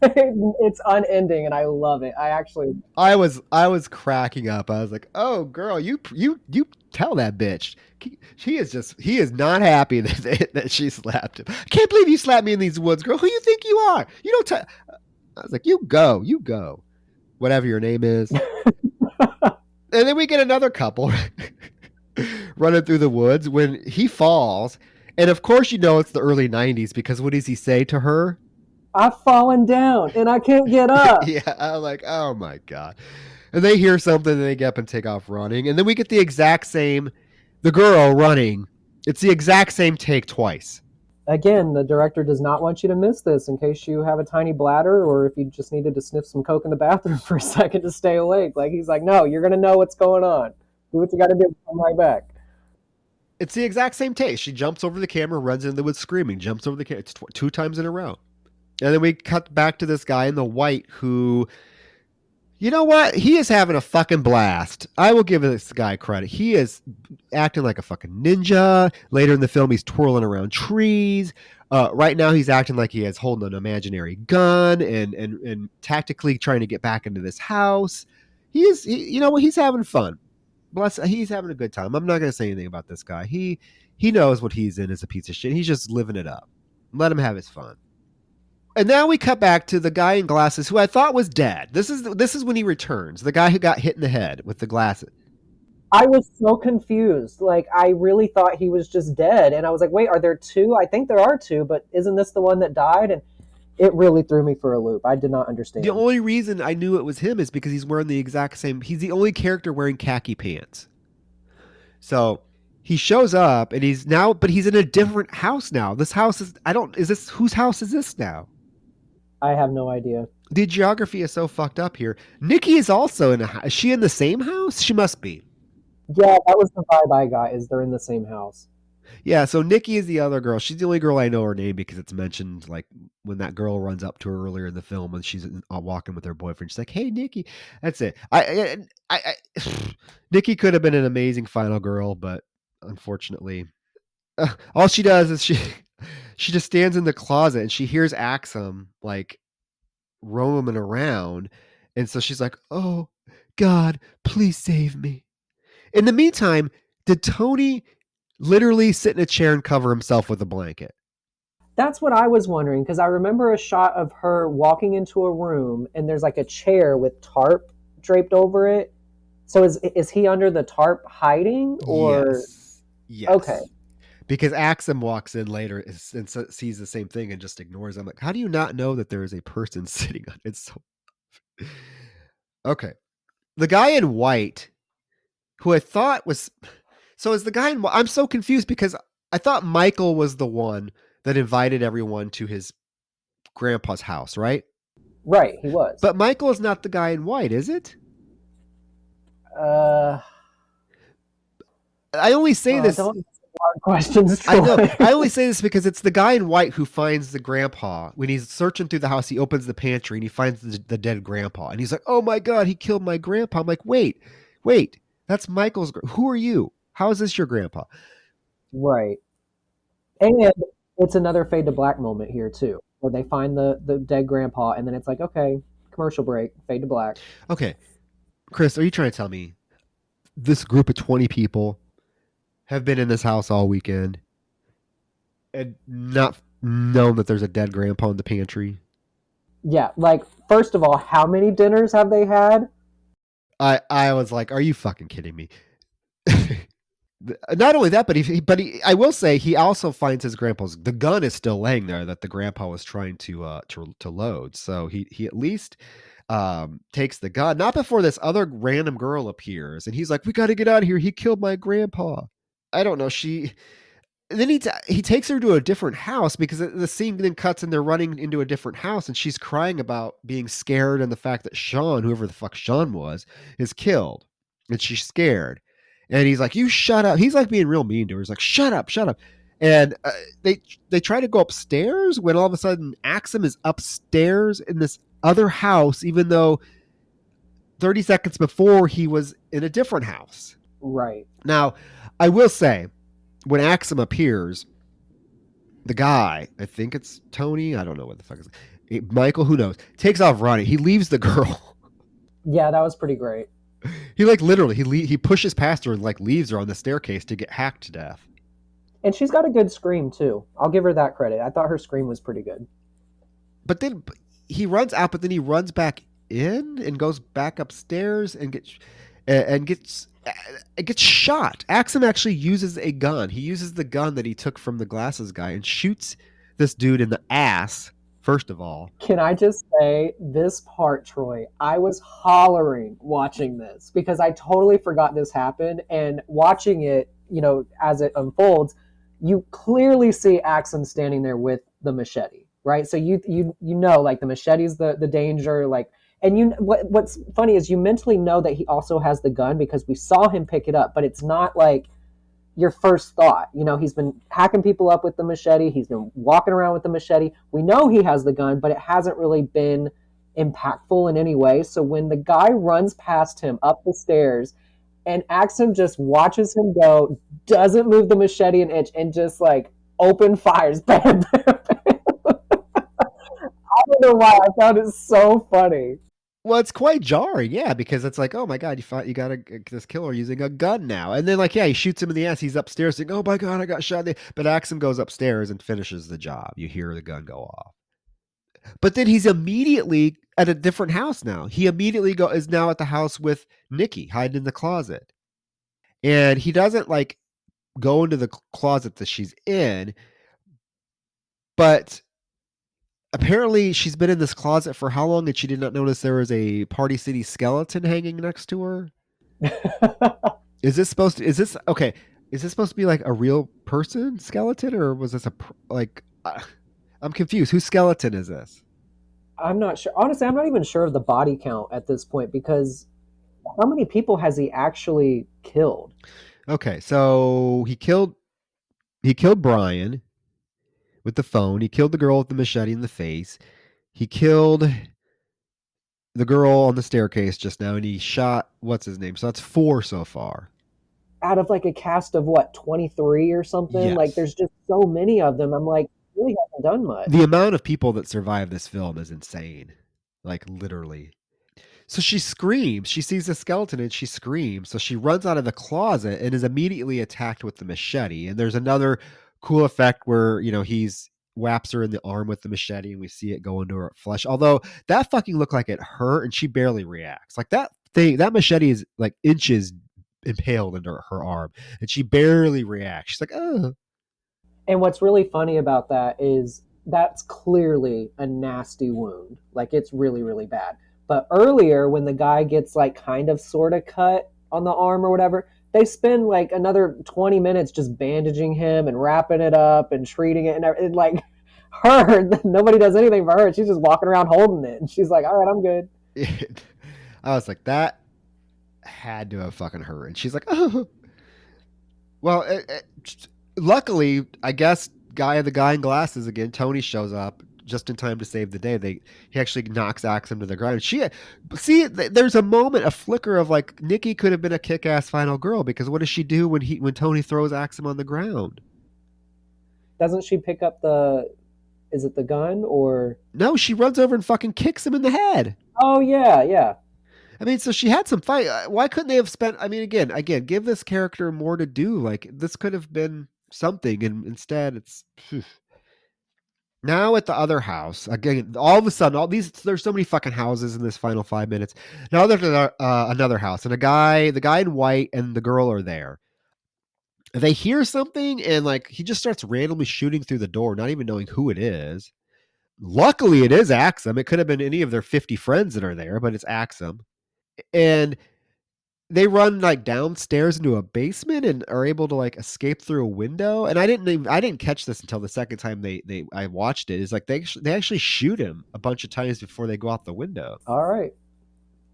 it's unending and I love it. I was cracking up. I was like, "Oh, girl, you tell that bitch. He is not happy that she slapped him. I can't believe you slapped me in these woods, girl. Who you think you are? You don't." I was like, you go, whatever your name is." And then we get another couple running through the woods when he falls, and of course it's the early '90s because what does he say to her? I've fallen down and I can't get up. Yeah, I'm like, oh my God. And they hear something and they get up and take off running. And then we get the girl running. It's the exact same take twice. Again, the director does not want you to miss this in case you have a tiny bladder or if you just needed to sniff some coke in the bathroom for a second to stay awake. Like, he's like, no, you're going to know what's going on. Do what you got to do. Come right back. It's the exact same take. She jumps over the camera, runs into the woods screaming, jumps over the camera. It's 2 times in a row. And then we cut back to this guy in the white who, you know what? He is having a fucking blast. I will give this guy credit. He is acting like a fucking ninja. Later in the film, he's twirling around trees. Right now, he's acting like he is holding an imaginary gun and tactically trying to get back into this house. You know what? He's having fun. He's having a good time. I'm not going to say anything about this guy. He knows what he's in as a piece of shit. He's just living it up. Let him have his fun. And now we cut back to the guy in glasses who I thought was dead. This is when he returns. The guy who got hit in the head with the glasses. I was so confused. Like, I really thought he was just dead. And I was like, wait, are there 2? I think there are 2, but isn't this the one that died? And it really threw me for a loop. I did not understand. The only reason I knew it was him is because he's wearing the exact same. He's the only character wearing khaki pants. So he shows up and he's in a different house now. This house whose house is this now? I have no idea. The geography is so fucked up here. Nikki is also in a house. Is she in the same house? She must be. Yeah, that was the vibe I got, is they're in the same house. Yeah, so Nikki is the other girl. She's the only girl I know her name because it's mentioned like when that girl runs up to her earlier in the film when she's walking with her boyfriend. She's like, "Hey, Nikki." That's it. Nikki could have been an amazing final girl, but unfortunately, all she does is she just stands in the closet and she hears Axum like roaming around. And so she's like, "Oh God, please save me." In the meantime, did Tony literally sit in a chair and cover himself with a blanket? That's what I was wondering, because I remember a shot of her walking into a room and there's like a chair with tarp draped over it. So is he under the tarp hiding or? Yes. Okay. Because Axum walks in later and sees the same thing and just ignores him. Like, how do you not know that there is a person sitting on it? It's so... Okay. The guy in white, who I thought was... So is the guy in white... I'm so confused because I thought Michael was the one that invited everyone to his grandpa's house, right? Right, he was. But Michael is not the guy in white, is it? I only say this... Hard questions. I know. I only say this because it's the guy in white who finds the grandpa. When he's searching through the house, he opens the pantry and he finds the dead grandpa. And he's like, "Oh my God, he killed my grandpa." I'm like, wait, that's Michael's. Who are you? How is this your grandpa? Right. And it's another fade to black moment here too, where they find the dead grandpa and then it's like, okay, commercial break, fade to black. Okay. Chris, are you trying to tell me this group of 20 people have been in this house all weekend and not known that there's a dead grandpa in the pantry? Yeah, like, first of all, how many dinners have they had? I was like, are you fucking kidding me? Not only that, but I will say he also finds his the gun is still laying there that the grandpa was trying to load. So he at least takes the gun, not before this other random girl appears and he's like, "We got to get out of here. He killed my grandpa." I don't know. then he takes her to a different house because the scene then cuts and they're running into a different house and she's crying about being scared and the fact that Sean, whoever the fuck Sean was, is killed. And she's scared. And he's like, you shut up. He's like being real mean to her. He's like, shut up, shut up. And they try to go upstairs when all of a sudden Axum is upstairs in this other house, even though 30 seconds before he was in a different house. Right. Now, I will say, when Axum appears, the guy, I think it's Tony, I don't know what the fuck is it, Michael, who knows, takes off running. He leaves the girl. Yeah, that was pretty great. He like literally he pushes past her and like leaves her on the staircase to get hacked to death. And she's got a good scream too. I'll give her that credit. I thought her scream was pretty good. But then he runs out, but then he runs back in and goes back upstairs and gets shot. Axum actually uses a gun. He uses the gun that he took from the glasses guy and shoots this dude in the ass, first of all. Can I just say this part, Troy? I was hollering watching this because I totally forgot this happened. And watching it, as it unfolds, you clearly see Axum standing there with the machete, right? So you like the machete's the danger, like. And what's funny is you mentally know that he also has the gun because we saw him pick it up, but it's not like your first thought. He's been hacking people up with the machete. He's been walking around with the machete. We know he has the gun, but it hasn't really been impactful in any way. So when the guy runs past him up the stairs and Axum just watches him go, doesn't move the machete an inch, and just like open fires, bam, bam, bam. I don't know why I found it so funny. Well, it's quite jarring, yeah, because it's like, oh my god, you got this killer using a gun now, and then like, yeah, he shoots him in the ass. He's upstairs, saying, "Oh my god, I got shot." But Axum goes upstairs and finishes the job. You hear the gun go off, but then he's immediately at a different house now. He immediately is now at the house with Nikki, hiding in the closet, and he doesn't like go into the closet that she's in, but apparently she's been in this closet for how long and she did not notice there was a Party City skeleton hanging next to her? Is this supposed to be like a real person skeleton, or was this I'm confused. Whose skeleton is this? I'm not sure. Honestly, I'm not even sure of the body count at this point because how many people has he actually killed? Okay, so he killed Brian with the phone. He killed the girl with the machete in the face. He killed the girl on the staircase just now, and he shot what's his name. So that's 4 so far. Out of like a cast of what, 23 or something? Yes. Like there's just so many of them. I'm like, really haven't done much. The amount of people that survive this film is insane. Like literally. So she screams. She sees the skeleton and she screams. So she runs out of the closet and is immediately attacked with the machete. And there's another cool effect where, he's whaps her in the arm with the machete and we see it go into her flesh. Although that fucking looked like it hurt and she barely reacts. Like that machete is like inches impaled into her arm and she barely reacts. She's like, oh. And what's really funny about that is that's clearly a nasty wound. Like it's really, really bad. But earlier when the guy gets like kind of sort of cut on the arm or whatever, they spend like another 20 minutes just bandaging him and wrapping it up and treating it. And like her, nobody does anything for her. She's just walking around holding it. And she's like, all right, I'm good. I was like, that had to have fucking hurt. And she's like, oh. Well, luckily, I guess the guy in glasses again, Tony shows up just in time to save the day. He actually knocks Axum to the ground. There's a moment, a flicker of like Nikki could have been a kick-ass final girl because what does she do when Tony throws Axum on the ground? Doesn't she pick up is it the gun or? No, she runs over and fucking kicks him in the head. Oh yeah. I mean, so she had some fight. Why couldn't they have spent? I mean, again, give this character more to do. Like this could have been something, and instead, it's. Now at the other house again. All of a sudden, there's so many fucking houses in this final 5 minutes. Now there's another house, and the guy in white and the girl are there. They hear something, and like he just starts randomly shooting through the door, not even knowing who it is. Luckily, it is Axum. It could have been any of their 50 friends that are there, but it's Axum. And they run like downstairs into a basement and are able to like escape through a window. And I didn't catch this until the second time I watched it. Is like they actually shoot him a bunch of times before they go out the window. All right.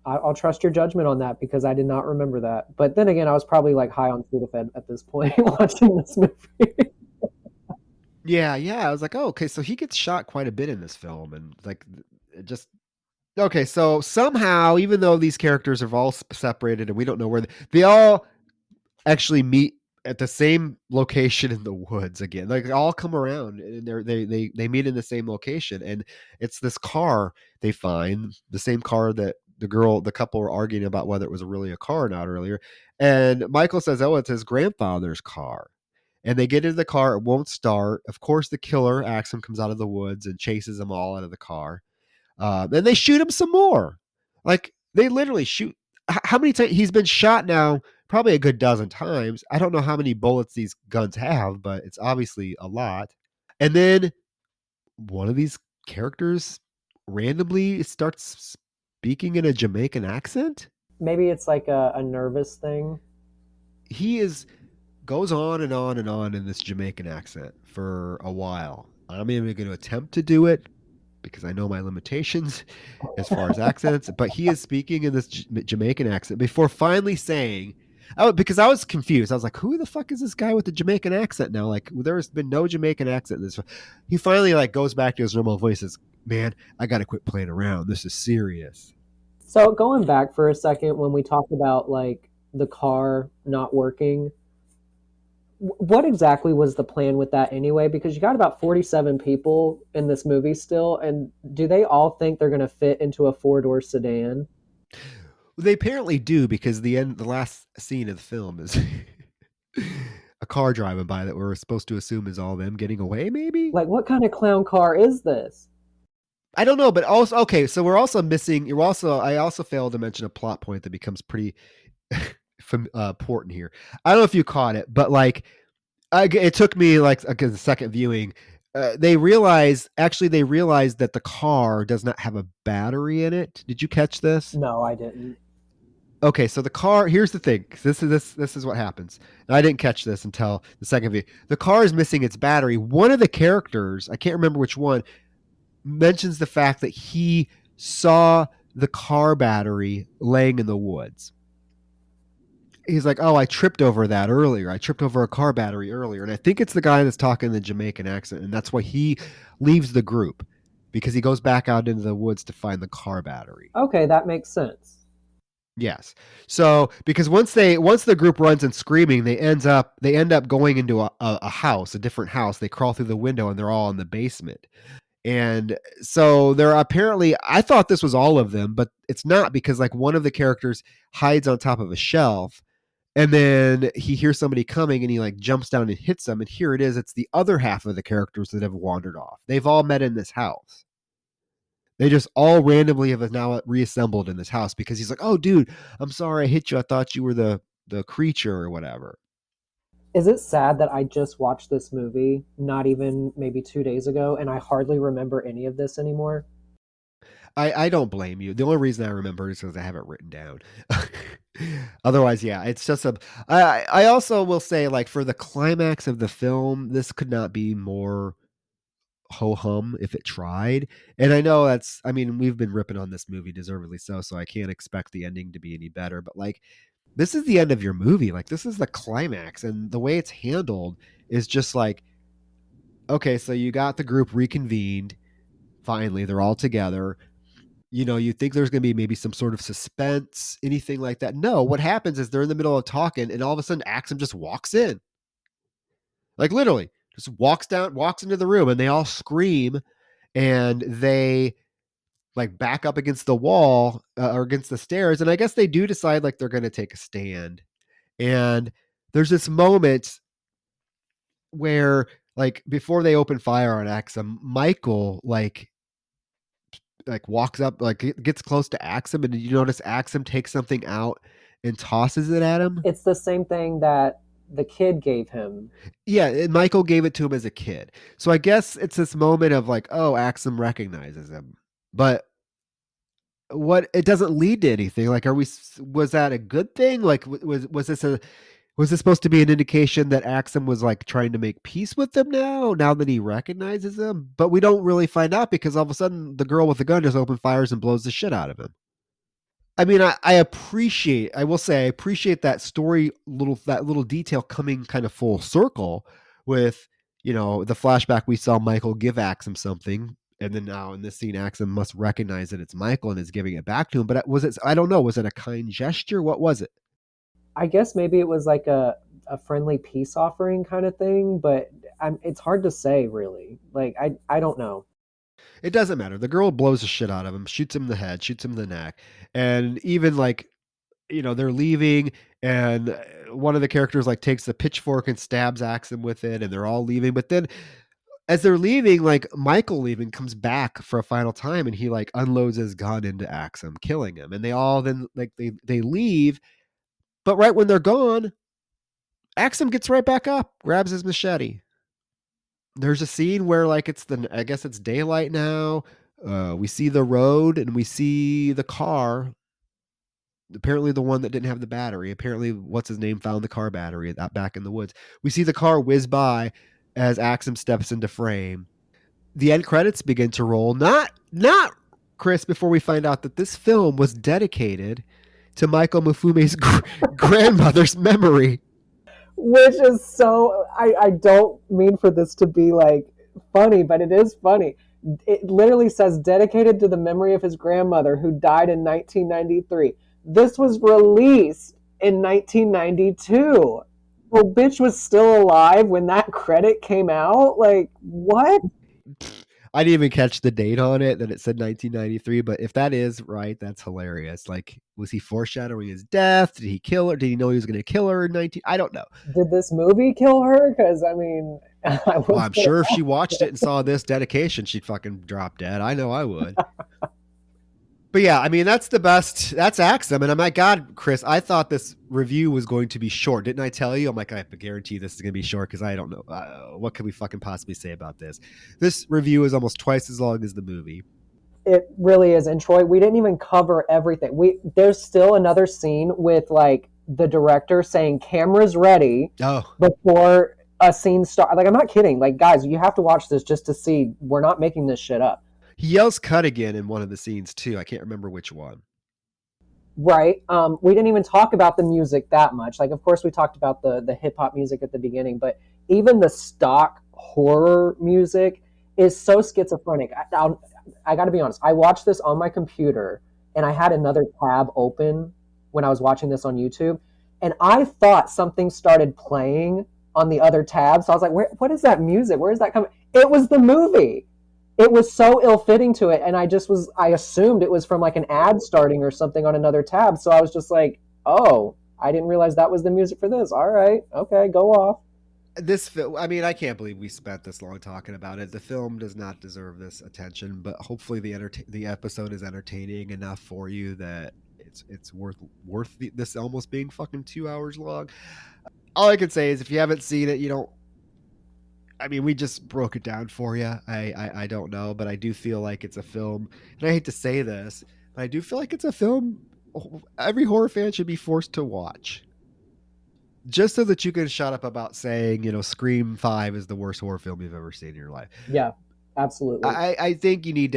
I'll trust your judgment on that because I did not remember that. But then again, I was probably like high on Sudafed at this point watching this movie. Yeah, yeah. I was like, oh, okay, so he gets shot quite a bit in this film, and like, it just okay. So somehow, even though these characters are all separated and we don't know where they all actually meet at the same location in the woods again. Like they all come around and they meet in the same location, and it's this car they find, the same car that the couple were arguing about whether it was really a car or not earlier. And Michael says, "Oh, it's his grandfather's car." And they get into the car, it won't start. Of course, the killer Axum comes out of the woods and chases them all out of the car. Then they shoot him some more. Like they literally shoot. How many times he's been shot now? Probably a good dozen times. I don't know how many bullets these guns have, but it's obviously a lot. And then one of these characters randomly starts speaking in a Jamaican accent. Maybe it's like a nervous thing. He goes on and on and on in this Jamaican accent for a while. I'm even going to attempt to do it because I know my limitations as far as accents, but he is speaking in this Jamaican accent before finally saying, oh, because I was confused. I was like, who the fuck is this guy with the Jamaican accent now? Like, there's been no Jamaican accent in this. He finally like goes back to his normal voice and says, man, I got to quit playing around. This is serious. So going back for a second, when we talked about like the car not working, what exactly was the plan with that anyway? Because you got about 47 people in this movie still, and do they all think they're going to fit into a four-door sedan? They apparently do, because the last scene of the film is a car driving by that we're supposed to assume is all them getting away, maybe? Like, what kind of clown car is this? I don't know, but also, okay, so we're also missing, I also failed to mention a plot point that becomes pretty important here. I don't know if you caught it, but like, it took me like a second viewing. They realized that the car does not have a battery in it. Did you catch this? No, I didn't. Okay, so the car. Here's the thing. This is what happens. And I didn't catch this until the second view. The car is missing its battery. One of the characters, I can't remember which one, mentions the fact that he saw the car battery laying in the woods. He's like, oh, I tripped over that earlier. I tripped over a car battery earlier. And I think it's the guy that's talking in the Jamaican accent. And that's why he leaves the group, because he goes back out into the woods to find the car battery. Okay, that makes sense. Yes. So because once the group runs and screaming, they end up going into a house, a different house. They crawl through the window and they're all in the basement. And so they're apparently, I thought this was all of them, but it's not, because like one of the characters hides on top of a shelf, and then he hears somebody coming and he like jumps down and hits them. And here it is. It's the other half of the characters that have wandered off. They've all met in this house. They just all randomly have now reassembled in this house, because he's like, oh, dude, I'm sorry I hit you. I thought you were the creature or whatever. Is it sad that I just watched this movie not even maybe 2 days ago and I hardly remember any of this anymore? I don't blame you. The only reason I remember is because I have it written down. Otherwise, yeah, it's just I also will say, like, for the climax of the film, this could not be more ho-hum if it tried. And I know we've been ripping on this movie, deservedly so I can't expect the ending to be any better. But like, this is the end of your movie. Like, this is the climax, and the way it's handled is just like, okay, so you got the group reconvened. Finally, they're all together. You think there's going to be maybe some sort of suspense, anything like that. No, what happens is they're in the middle of talking, and all of a sudden Axum just walks in. Like, literally, just walks into the room, and they all scream, and they like back up against the wall or against the stairs. And I guess they do decide like they're going to take a stand. And there's this moment where, like, before they open fire on Axum, Michael like walks up, like gets close to Axum, and you notice Axum takes something out and tosses it at him. It's the same thing that the kid gave him. Yeah, and Michael gave it to him as a kid. So I guess it's this moment of like, oh, Axum recognizes him. But what it doesn't lead to anything. Like, was that a good thing? Like, was this supposed to be an indication that Axum was like trying to make peace with them now that he recognizes them? But we don't really find out because all of a sudden the girl with the gun just open fires and blows the shit out of him. I mean, I will say, I appreciate that that little detail coming kind of full circle with, the flashback we saw Michael give Axum something. And then now in this scene, Axum must recognize that it's Michael and is giving it back to him. But I don't know, was it a kind gesture? What was it? I guess maybe it was like a friendly peace offering kind of thing, but it's hard to say really. Like I don't know. It doesn't matter. The girl blows the shit out of him, shoots him in the head, shoots him in the neck. And even like, they're leaving, and one of the characters like takes the pitchfork and stabs Axum with it, and they're all leaving. But then as they're leaving, like Michael leaving comes back for a final time, and he like unloads his gun into Axum, killing him. And they all then like they leave, but right when they're gone, Axum gets right back up, grabs his machete. There's a scene where like I guess it's daylight now. We see the road and we see the car. Apparently the one that didn't have the battery. Apparently what's his name found the car battery back in the woods. We see the car whiz by as Axum steps into frame. The end credits begin to roll. Not Chris, before we find out that this film was dedicated to Michael Mifume's grandmother's memory. Which is so I don't mean for this to be like funny, but it is funny. It literally says dedicated to the memory of his grandmother who died in 1993. This was released in 1992. Well, bitch was still alive when that credit came out. Like, what? I didn't even catch the date on it that it said 1993, but if that is right, that's hilarious. Like, was he foreshadowing his death? Did he kill her? Did he know he was going to kill her in 19? I don't know. Did this movie kill her? Because I mean, well, I'm sure if she watched it and saw this dedication, she'd fucking drop dead. I know I would. But yeah, I mean, that's the best. That's Axum. And I'm like, God, Chris, I thought this review was going to be short. Didn't I tell you? I'm like, I guarantee this is going to be short because I don't know. What could we fucking possibly say about this? This review is almost twice as long as the movie. It really is. And Troy, we didn't even cover everything. There's still another scene with like the director saying cameras ready before a scene starts. Like, I'm not kidding. Like, guys, you have to watch this just to see we're not making this shit up. He yells cut again in one of the scenes too. I can't remember which one. Right. We didn't even talk about the music that much. Like, of course, we talked about the hip hop music at the beginning, but even the stock horror music is so schizophrenic. I got to be honest. I watched this on my computer, and I had another tab open when I was watching this on YouTube, and I thought something started playing on the other tab. So I was like, what is that music? Where is that coming? It was the movie. It was so ill-fitting to it, and I assumed it was from like an ad starting or something on another tab. So I was just like, oh, I didn't realize that was the music for this. All right, okay, go off. This film, I mean, I can't believe we spent this long talking about it. The film does not deserve this attention, but hopefully the episode is entertaining enough for you that it's worth this almost being fucking 2 hours long. All I can say is if you haven't seen it, you don't. I mean, we just broke it down for you. I don't know, but I do feel like it's a film, and I hate to say this, but I do feel like it's a film every horror fan should be forced to watch. Just so that you can shut up about saying, Scream 5 is the worst horror film you've ever seen in your life. Yeah, absolutely. I think you need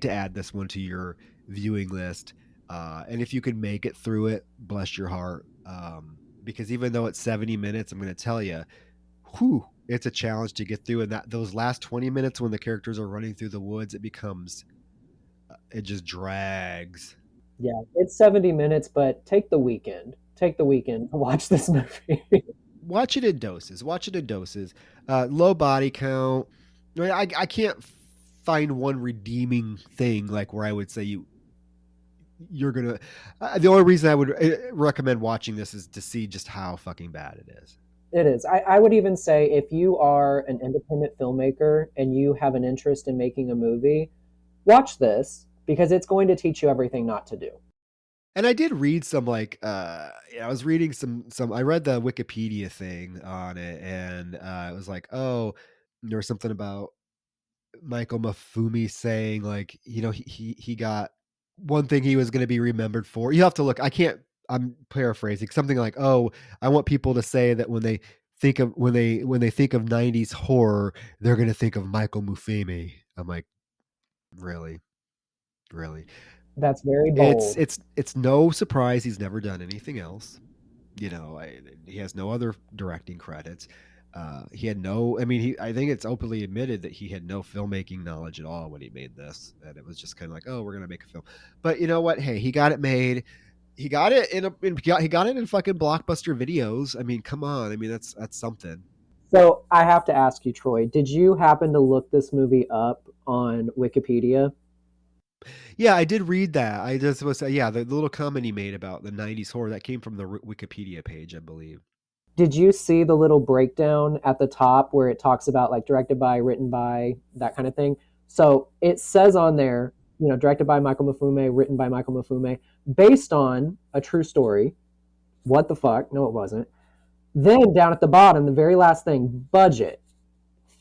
to add this one to your viewing list. And if you can make it through it, bless your heart. Because even though it's 70 minutes, I'm going to tell you, it's a challenge to get through. And those last 20 minutes when the characters are running through the woods, it just drags. Yeah, it's 70 minutes, but take the weekend to watch this movie. Watch it in doses. Low body count. I can't find one redeeming thing like where I would say you're gonna. The only reason I would recommend watching this is to see just how fucking bad it is. It is. I would even say if you are an independent filmmaker and you have an interest in making a movie, watch this because it's going to teach you everything not to do. And I did read some I was reading some I read the Wikipedia thing on it, and it was like, oh, there was something about Michael Mifune saying like, he got one thing he was going to be remembered for. You have to look. I'm paraphrasing something like, "Oh, I want people to say that when they think of when they think of '90s horror, they're going to think of Michael Mufeme." I'm like, really, really. That's very It's bold. it's it's no surprise he's never done anything else. He has no other directing credits. He had no. I mean, I think it's openly admitted that he had no filmmaking knowledge at all when he made this, and it was just kind of like, oh, we're gonna make a film. But you know what? Hey, he got it made. He got it he got it in fucking Blockbuster videos. I mean, come on. I mean, that's something. So I have to ask you, Troy, did you happen to look this movie up on Wikipedia? Yeah, I did read that. I just was yeah, the little comment he made about the '90s horror that came from the Wikipedia page, I believe. Did you see the little breakdown at the top where it talks about like directed by, written by, that kind of thing? So it says on there, directed by Michael Mifune, written by Michael Mifune, based on a true story. What the fuck? No, it wasn't. Then down at the bottom, the very last thing, budget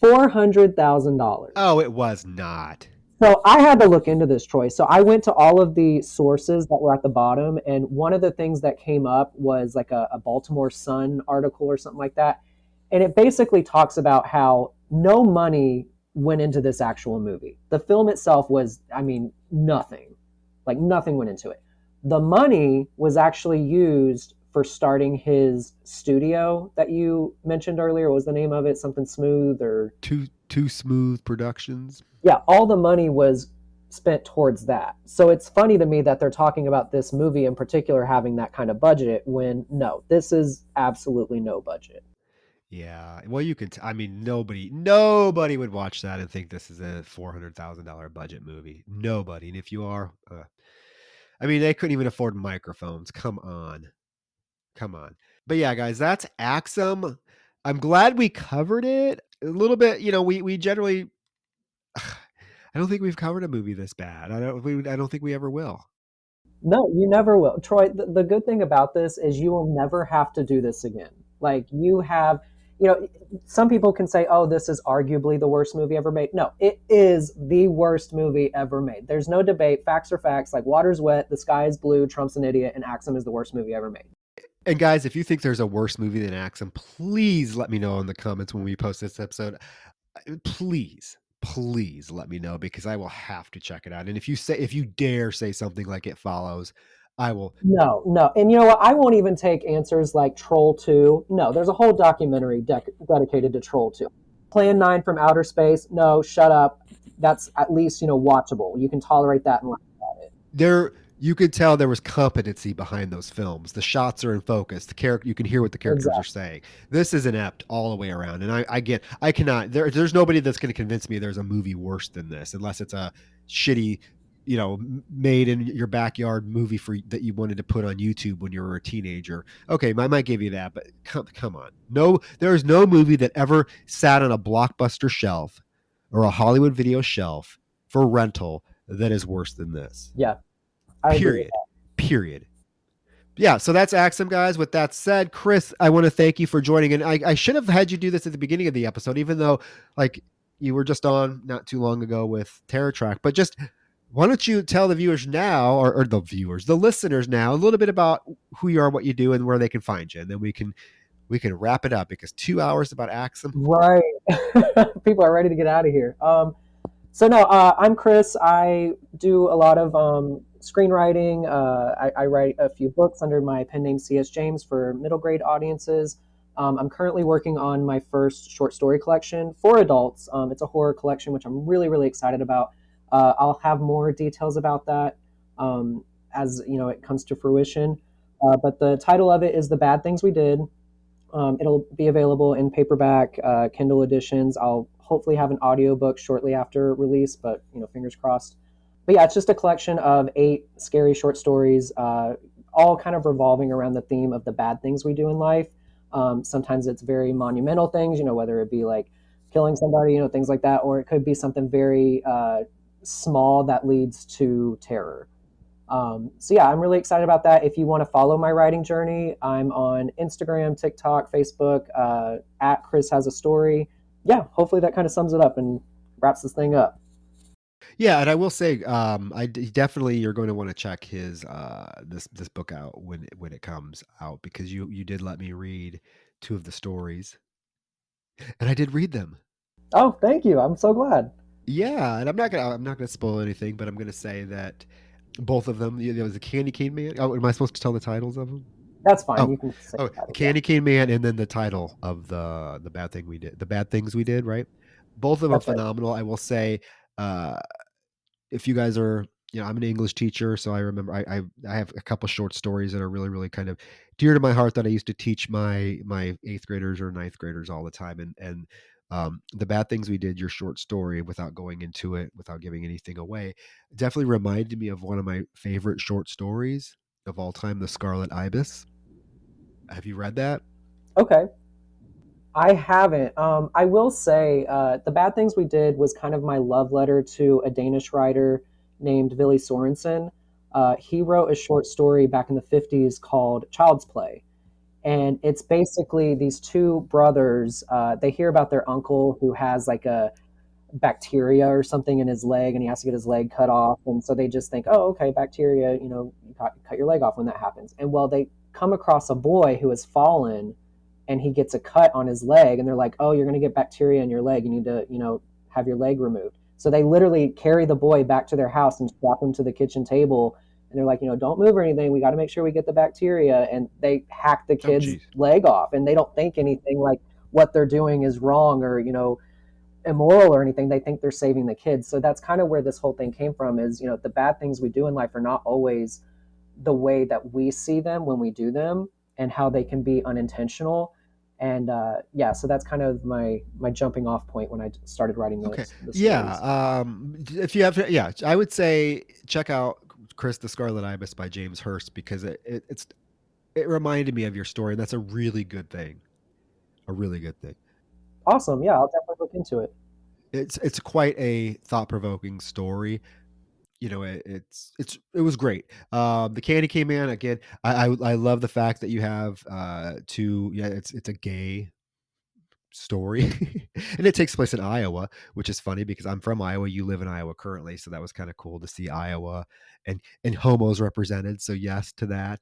$400,000. Oh, it was not. So I had to look into this, Troy. So I went to all of the sources that were at the bottom, and one of the things that came up was like a Baltimore Sun article or something like that. And it basically talks about how no money went into this actual movie. The film itself was, I mean, nothing. Like nothing went into it. The money was actually used for starting his studio that you mentioned earlier. What was the name of it? Something Smooth or Too Smooth Productions. yeah, all the money was spent towards that. So it's funny to me that they're talking about this movie in particular having that kind of budget when no, this is absolutely no budget. Yeah. Well, you can. I mean, nobody would watch that and think this is a $400,000 budget movie. Nobody. And if you are, I mean, they couldn't even afford microphones. Come on, come on. But yeah, guys, that's Axum. I'm glad we covered it a little bit. We generally. I don't think we've covered a movie this bad. I don't think we ever will. No, you never will. Troy, the good thing about this is you will never have to do this again. Like you have, some people can say, oh, this is arguably the worst movie ever made. No, it is the worst movie ever made. There's no debate. Facts are facts. Like water's wet, the sky is blue, Trump's an idiot, and Axum is the worst movie ever made. And guys, if you think there's a worse movie than Axum, please let me know in the comments when we post this episode. Please let me know because I will have to check it out. And if you dare say something like It Follows, I will. No, no. And you know what? I won't even take answers like Troll 2. No, there's a whole documentary dedicated to Troll 2. Plan 9 from Outer Space. No, shut up. That's at least, watchable. You can tolerate that and laugh at it. You could tell there was competency behind those films. The shots are in focus. The character, you can hear what the characters are saying. This is inept all the way around. And I cannot, there's nobody that's going to convince me there's a movie worse than this, unless it's a shitty, made in your backyard movie that you wanted to put on YouTube when you were a teenager. Okay, I might give you that, but come on. No, there is no movie that ever sat on a Blockbuster shelf or a Hollywood video shelf for rental that is worse than this. Yeah. Period. Yeah, so that's Axum, guys. With that said, Chris, I want to thank you for joining. And I should have had you do this at the beginning of the episode, even though like you were just on not too long ago with Terror Track. But just why don't you tell the viewers now, or the listeners now, a little bit about who you are, what you do, and where they can find you, and then we can wrap it up because 2 hours about Axum. Right. People are ready to get out of here. So no, I'm Chris. I do a lot of screenwriting. I write a few books under my pen name C.S. James for middle grade audiences. I'm currently working on my first short story collection for adults. It's a horror collection, which I'm really, really excited about. I'll have more details about that as it comes to fruition. But the title of it is The Bad Things We Did. It'll be available in paperback, Kindle editions. I'll hopefully have an audiobook shortly after release, but fingers crossed. But yeah, it's just a collection of 8 scary short stories, all kind of revolving around the theme of the bad things we do in life. Sometimes it's very monumental things, whether it be like killing somebody, things like that, or it could be something very small that leads to terror. So yeah, I'm really excited about that. If you want to follow my writing journey, I'm on Instagram, TikTok, Facebook, at Chris Has a Story. Yeah, hopefully that kind of sums it up and wraps this thing up. Yeah, and I will say, definitely you're going to want to check his this book out when it comes out, because you did let me read two of the stories, and I did read them. Oh, thank you. I'm so glad. Yeah, and I'm not gonna spoil anything, but I'm gonna say that both of them, the Candy Cane Man. Oh, am I supposed to tell the titles of them? That's fine. Oh, You can say oh, the title. Yeah. Candy Cane Man, and then the title of the bad thing we did, the bad things we did, right? Both of them are That's right. phenomenal. I will say, uh, if you guys are, I'm an English teacher, so I remember I have a couple short stories that are really really kind of dear to my heart that I used to teach my eighth graders or ninth graders all the time, and the bad things we did, your short story, without going into it, without giving anything away, definitely reminded me of one of my favorite short stories of all time, The Scarlet Ibis. Have you read that? Okay. I haven't. I will say the bad things we did was kind of my love letter to a Danish writer named Ville Sorensen. He wrote a short story back in the 50s called Child's Play. And it's basically these two brothers. They hear about their uncle who has like a bacteria or something in his leg and he has to get his leg cut off. And so they just think, oh, okay, bacteria, you cut your leg off when that happens. And well, they come across a boy who has fallen and he gets a cut on his leg. And they're like, oh, you're going to get bacteria in your leg. You need to, have your leg removed. So they literally carry the boy back to their house and strap him to the kitchen table. And they're like, don't move or anything. We got to make sure we get the bacteria. And they hack the Oh, kid's geez. leg off. And they don't think anything like what they're doing is wrong or, immoral or anything. They think they're saving the kids. So that's kind of where this whole thing came from is, the bad things we do in life are not always the way that we see them when we do them, and how they can be unintentional. And yeah, so that's kind of my jumping off point when I started writing Okay. the Yeah. stories. If you have, yeah, I would say check out Chris the Scarlet Ibis by James Hurst, because it reminded me of your story, and that's a really good thing. A really good thing. Awesome. Yeah, I'll definitely look into it. It's quite a thought provoking story. It was great. The Candy Cane Man, again. I love the fact that you have two. Yeah, it's a gay story, and it takes place in Iowa, which is funny because I'm from Iowa. You live in Iowa currently, so that was kind of cool to see Iowa and homos represented. So yes to that.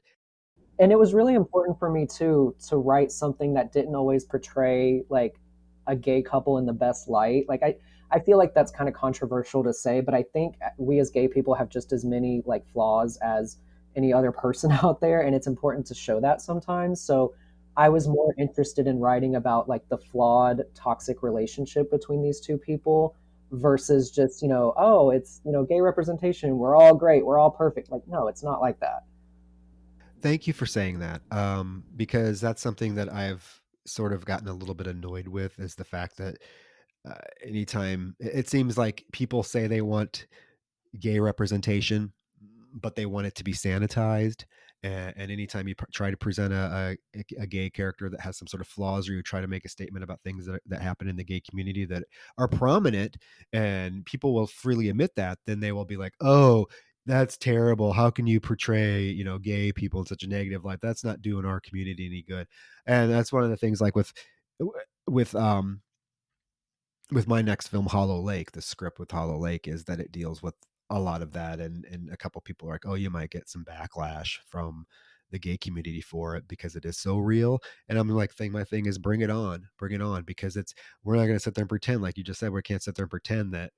And it was really important for me too to write something that didn't always portray like a gay couple in the best light. Like I feel like that's kind of controversial to say, but I think we as gay people have just as many like flaws as any other person out there, and it's important to show that sometimes. So I was more interested in writing about like the flawed toxic relationship between these two people versus just, oh, it's, gay representation, we're all great, we're all perfect. Like no, it's not like that. Thank you for saying that, because that's something that I've sort of gotten a little bit annoyed with, is the fact that anytime it seems like people say they want gay representation, but they want it to be sanitized. And anytime you try to present a gay character that has some sort of flaws, or you try to make a statement about things that happen in the gay community that are prominent, and people will freely admit that, then they will be like, oh, that's terrible. How can you portray, gay people in such a negative light? That's not doing our community any good. And that's one of the things, like with with my next film, Hollow Lake, the script with Hollow Lake, is that it deals with a lot of that, and a couple people are like, oh, you might get some backlash from the gay community for it because it is so real. And I'm like, my thing is, bring it on, because we're not going to sit there and pretend, like you just said, we can't sit there and pretend that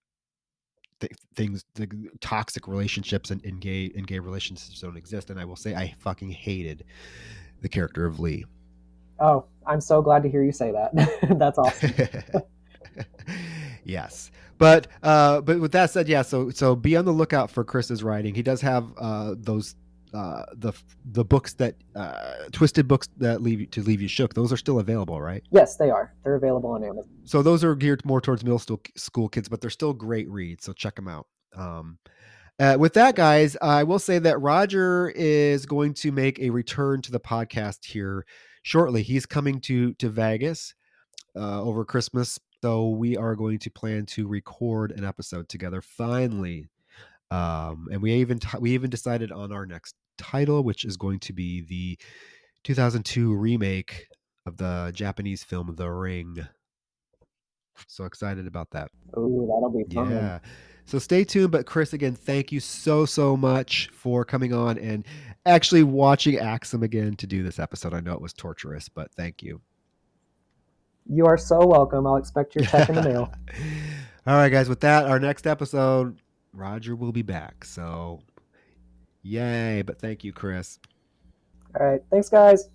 things, the toxic relationships in gay relationships don't exist. And I will say, I fucking hated the character of Lee. Oh, I'm so glad to hear you say that. That's awesome. Yes. But with that said, yeah, so be on the lookout for Chris's writing. He does have those the books that twisted books that leave you shook. Those are still available, right? Yes, they are. They're available on Amazon. So those are geared more towards middle school kids, but they're still great reads, so check them out. With that, guys, I will say that Roger is going to make a return to the podcast here shortly. He's coming to Vegas over Christmas. So we are going to plan to record an episode together finally. And we even decided on our next title, which is going to be the 2002 remake of the Japanese film The Ring. So excited about that. Ooh, that'll be fun. Yeah. So stay tuned. But Chris, again, thank you so much for coming on and actually watching Axum again to do this episode. I know it was torturous, but thank you. You are so welcome. I'll expect your check in the mail. All right, guys. With that, our next episode, Roger will be back. So yay. But thank you, Chris. All right. Thanks, guys.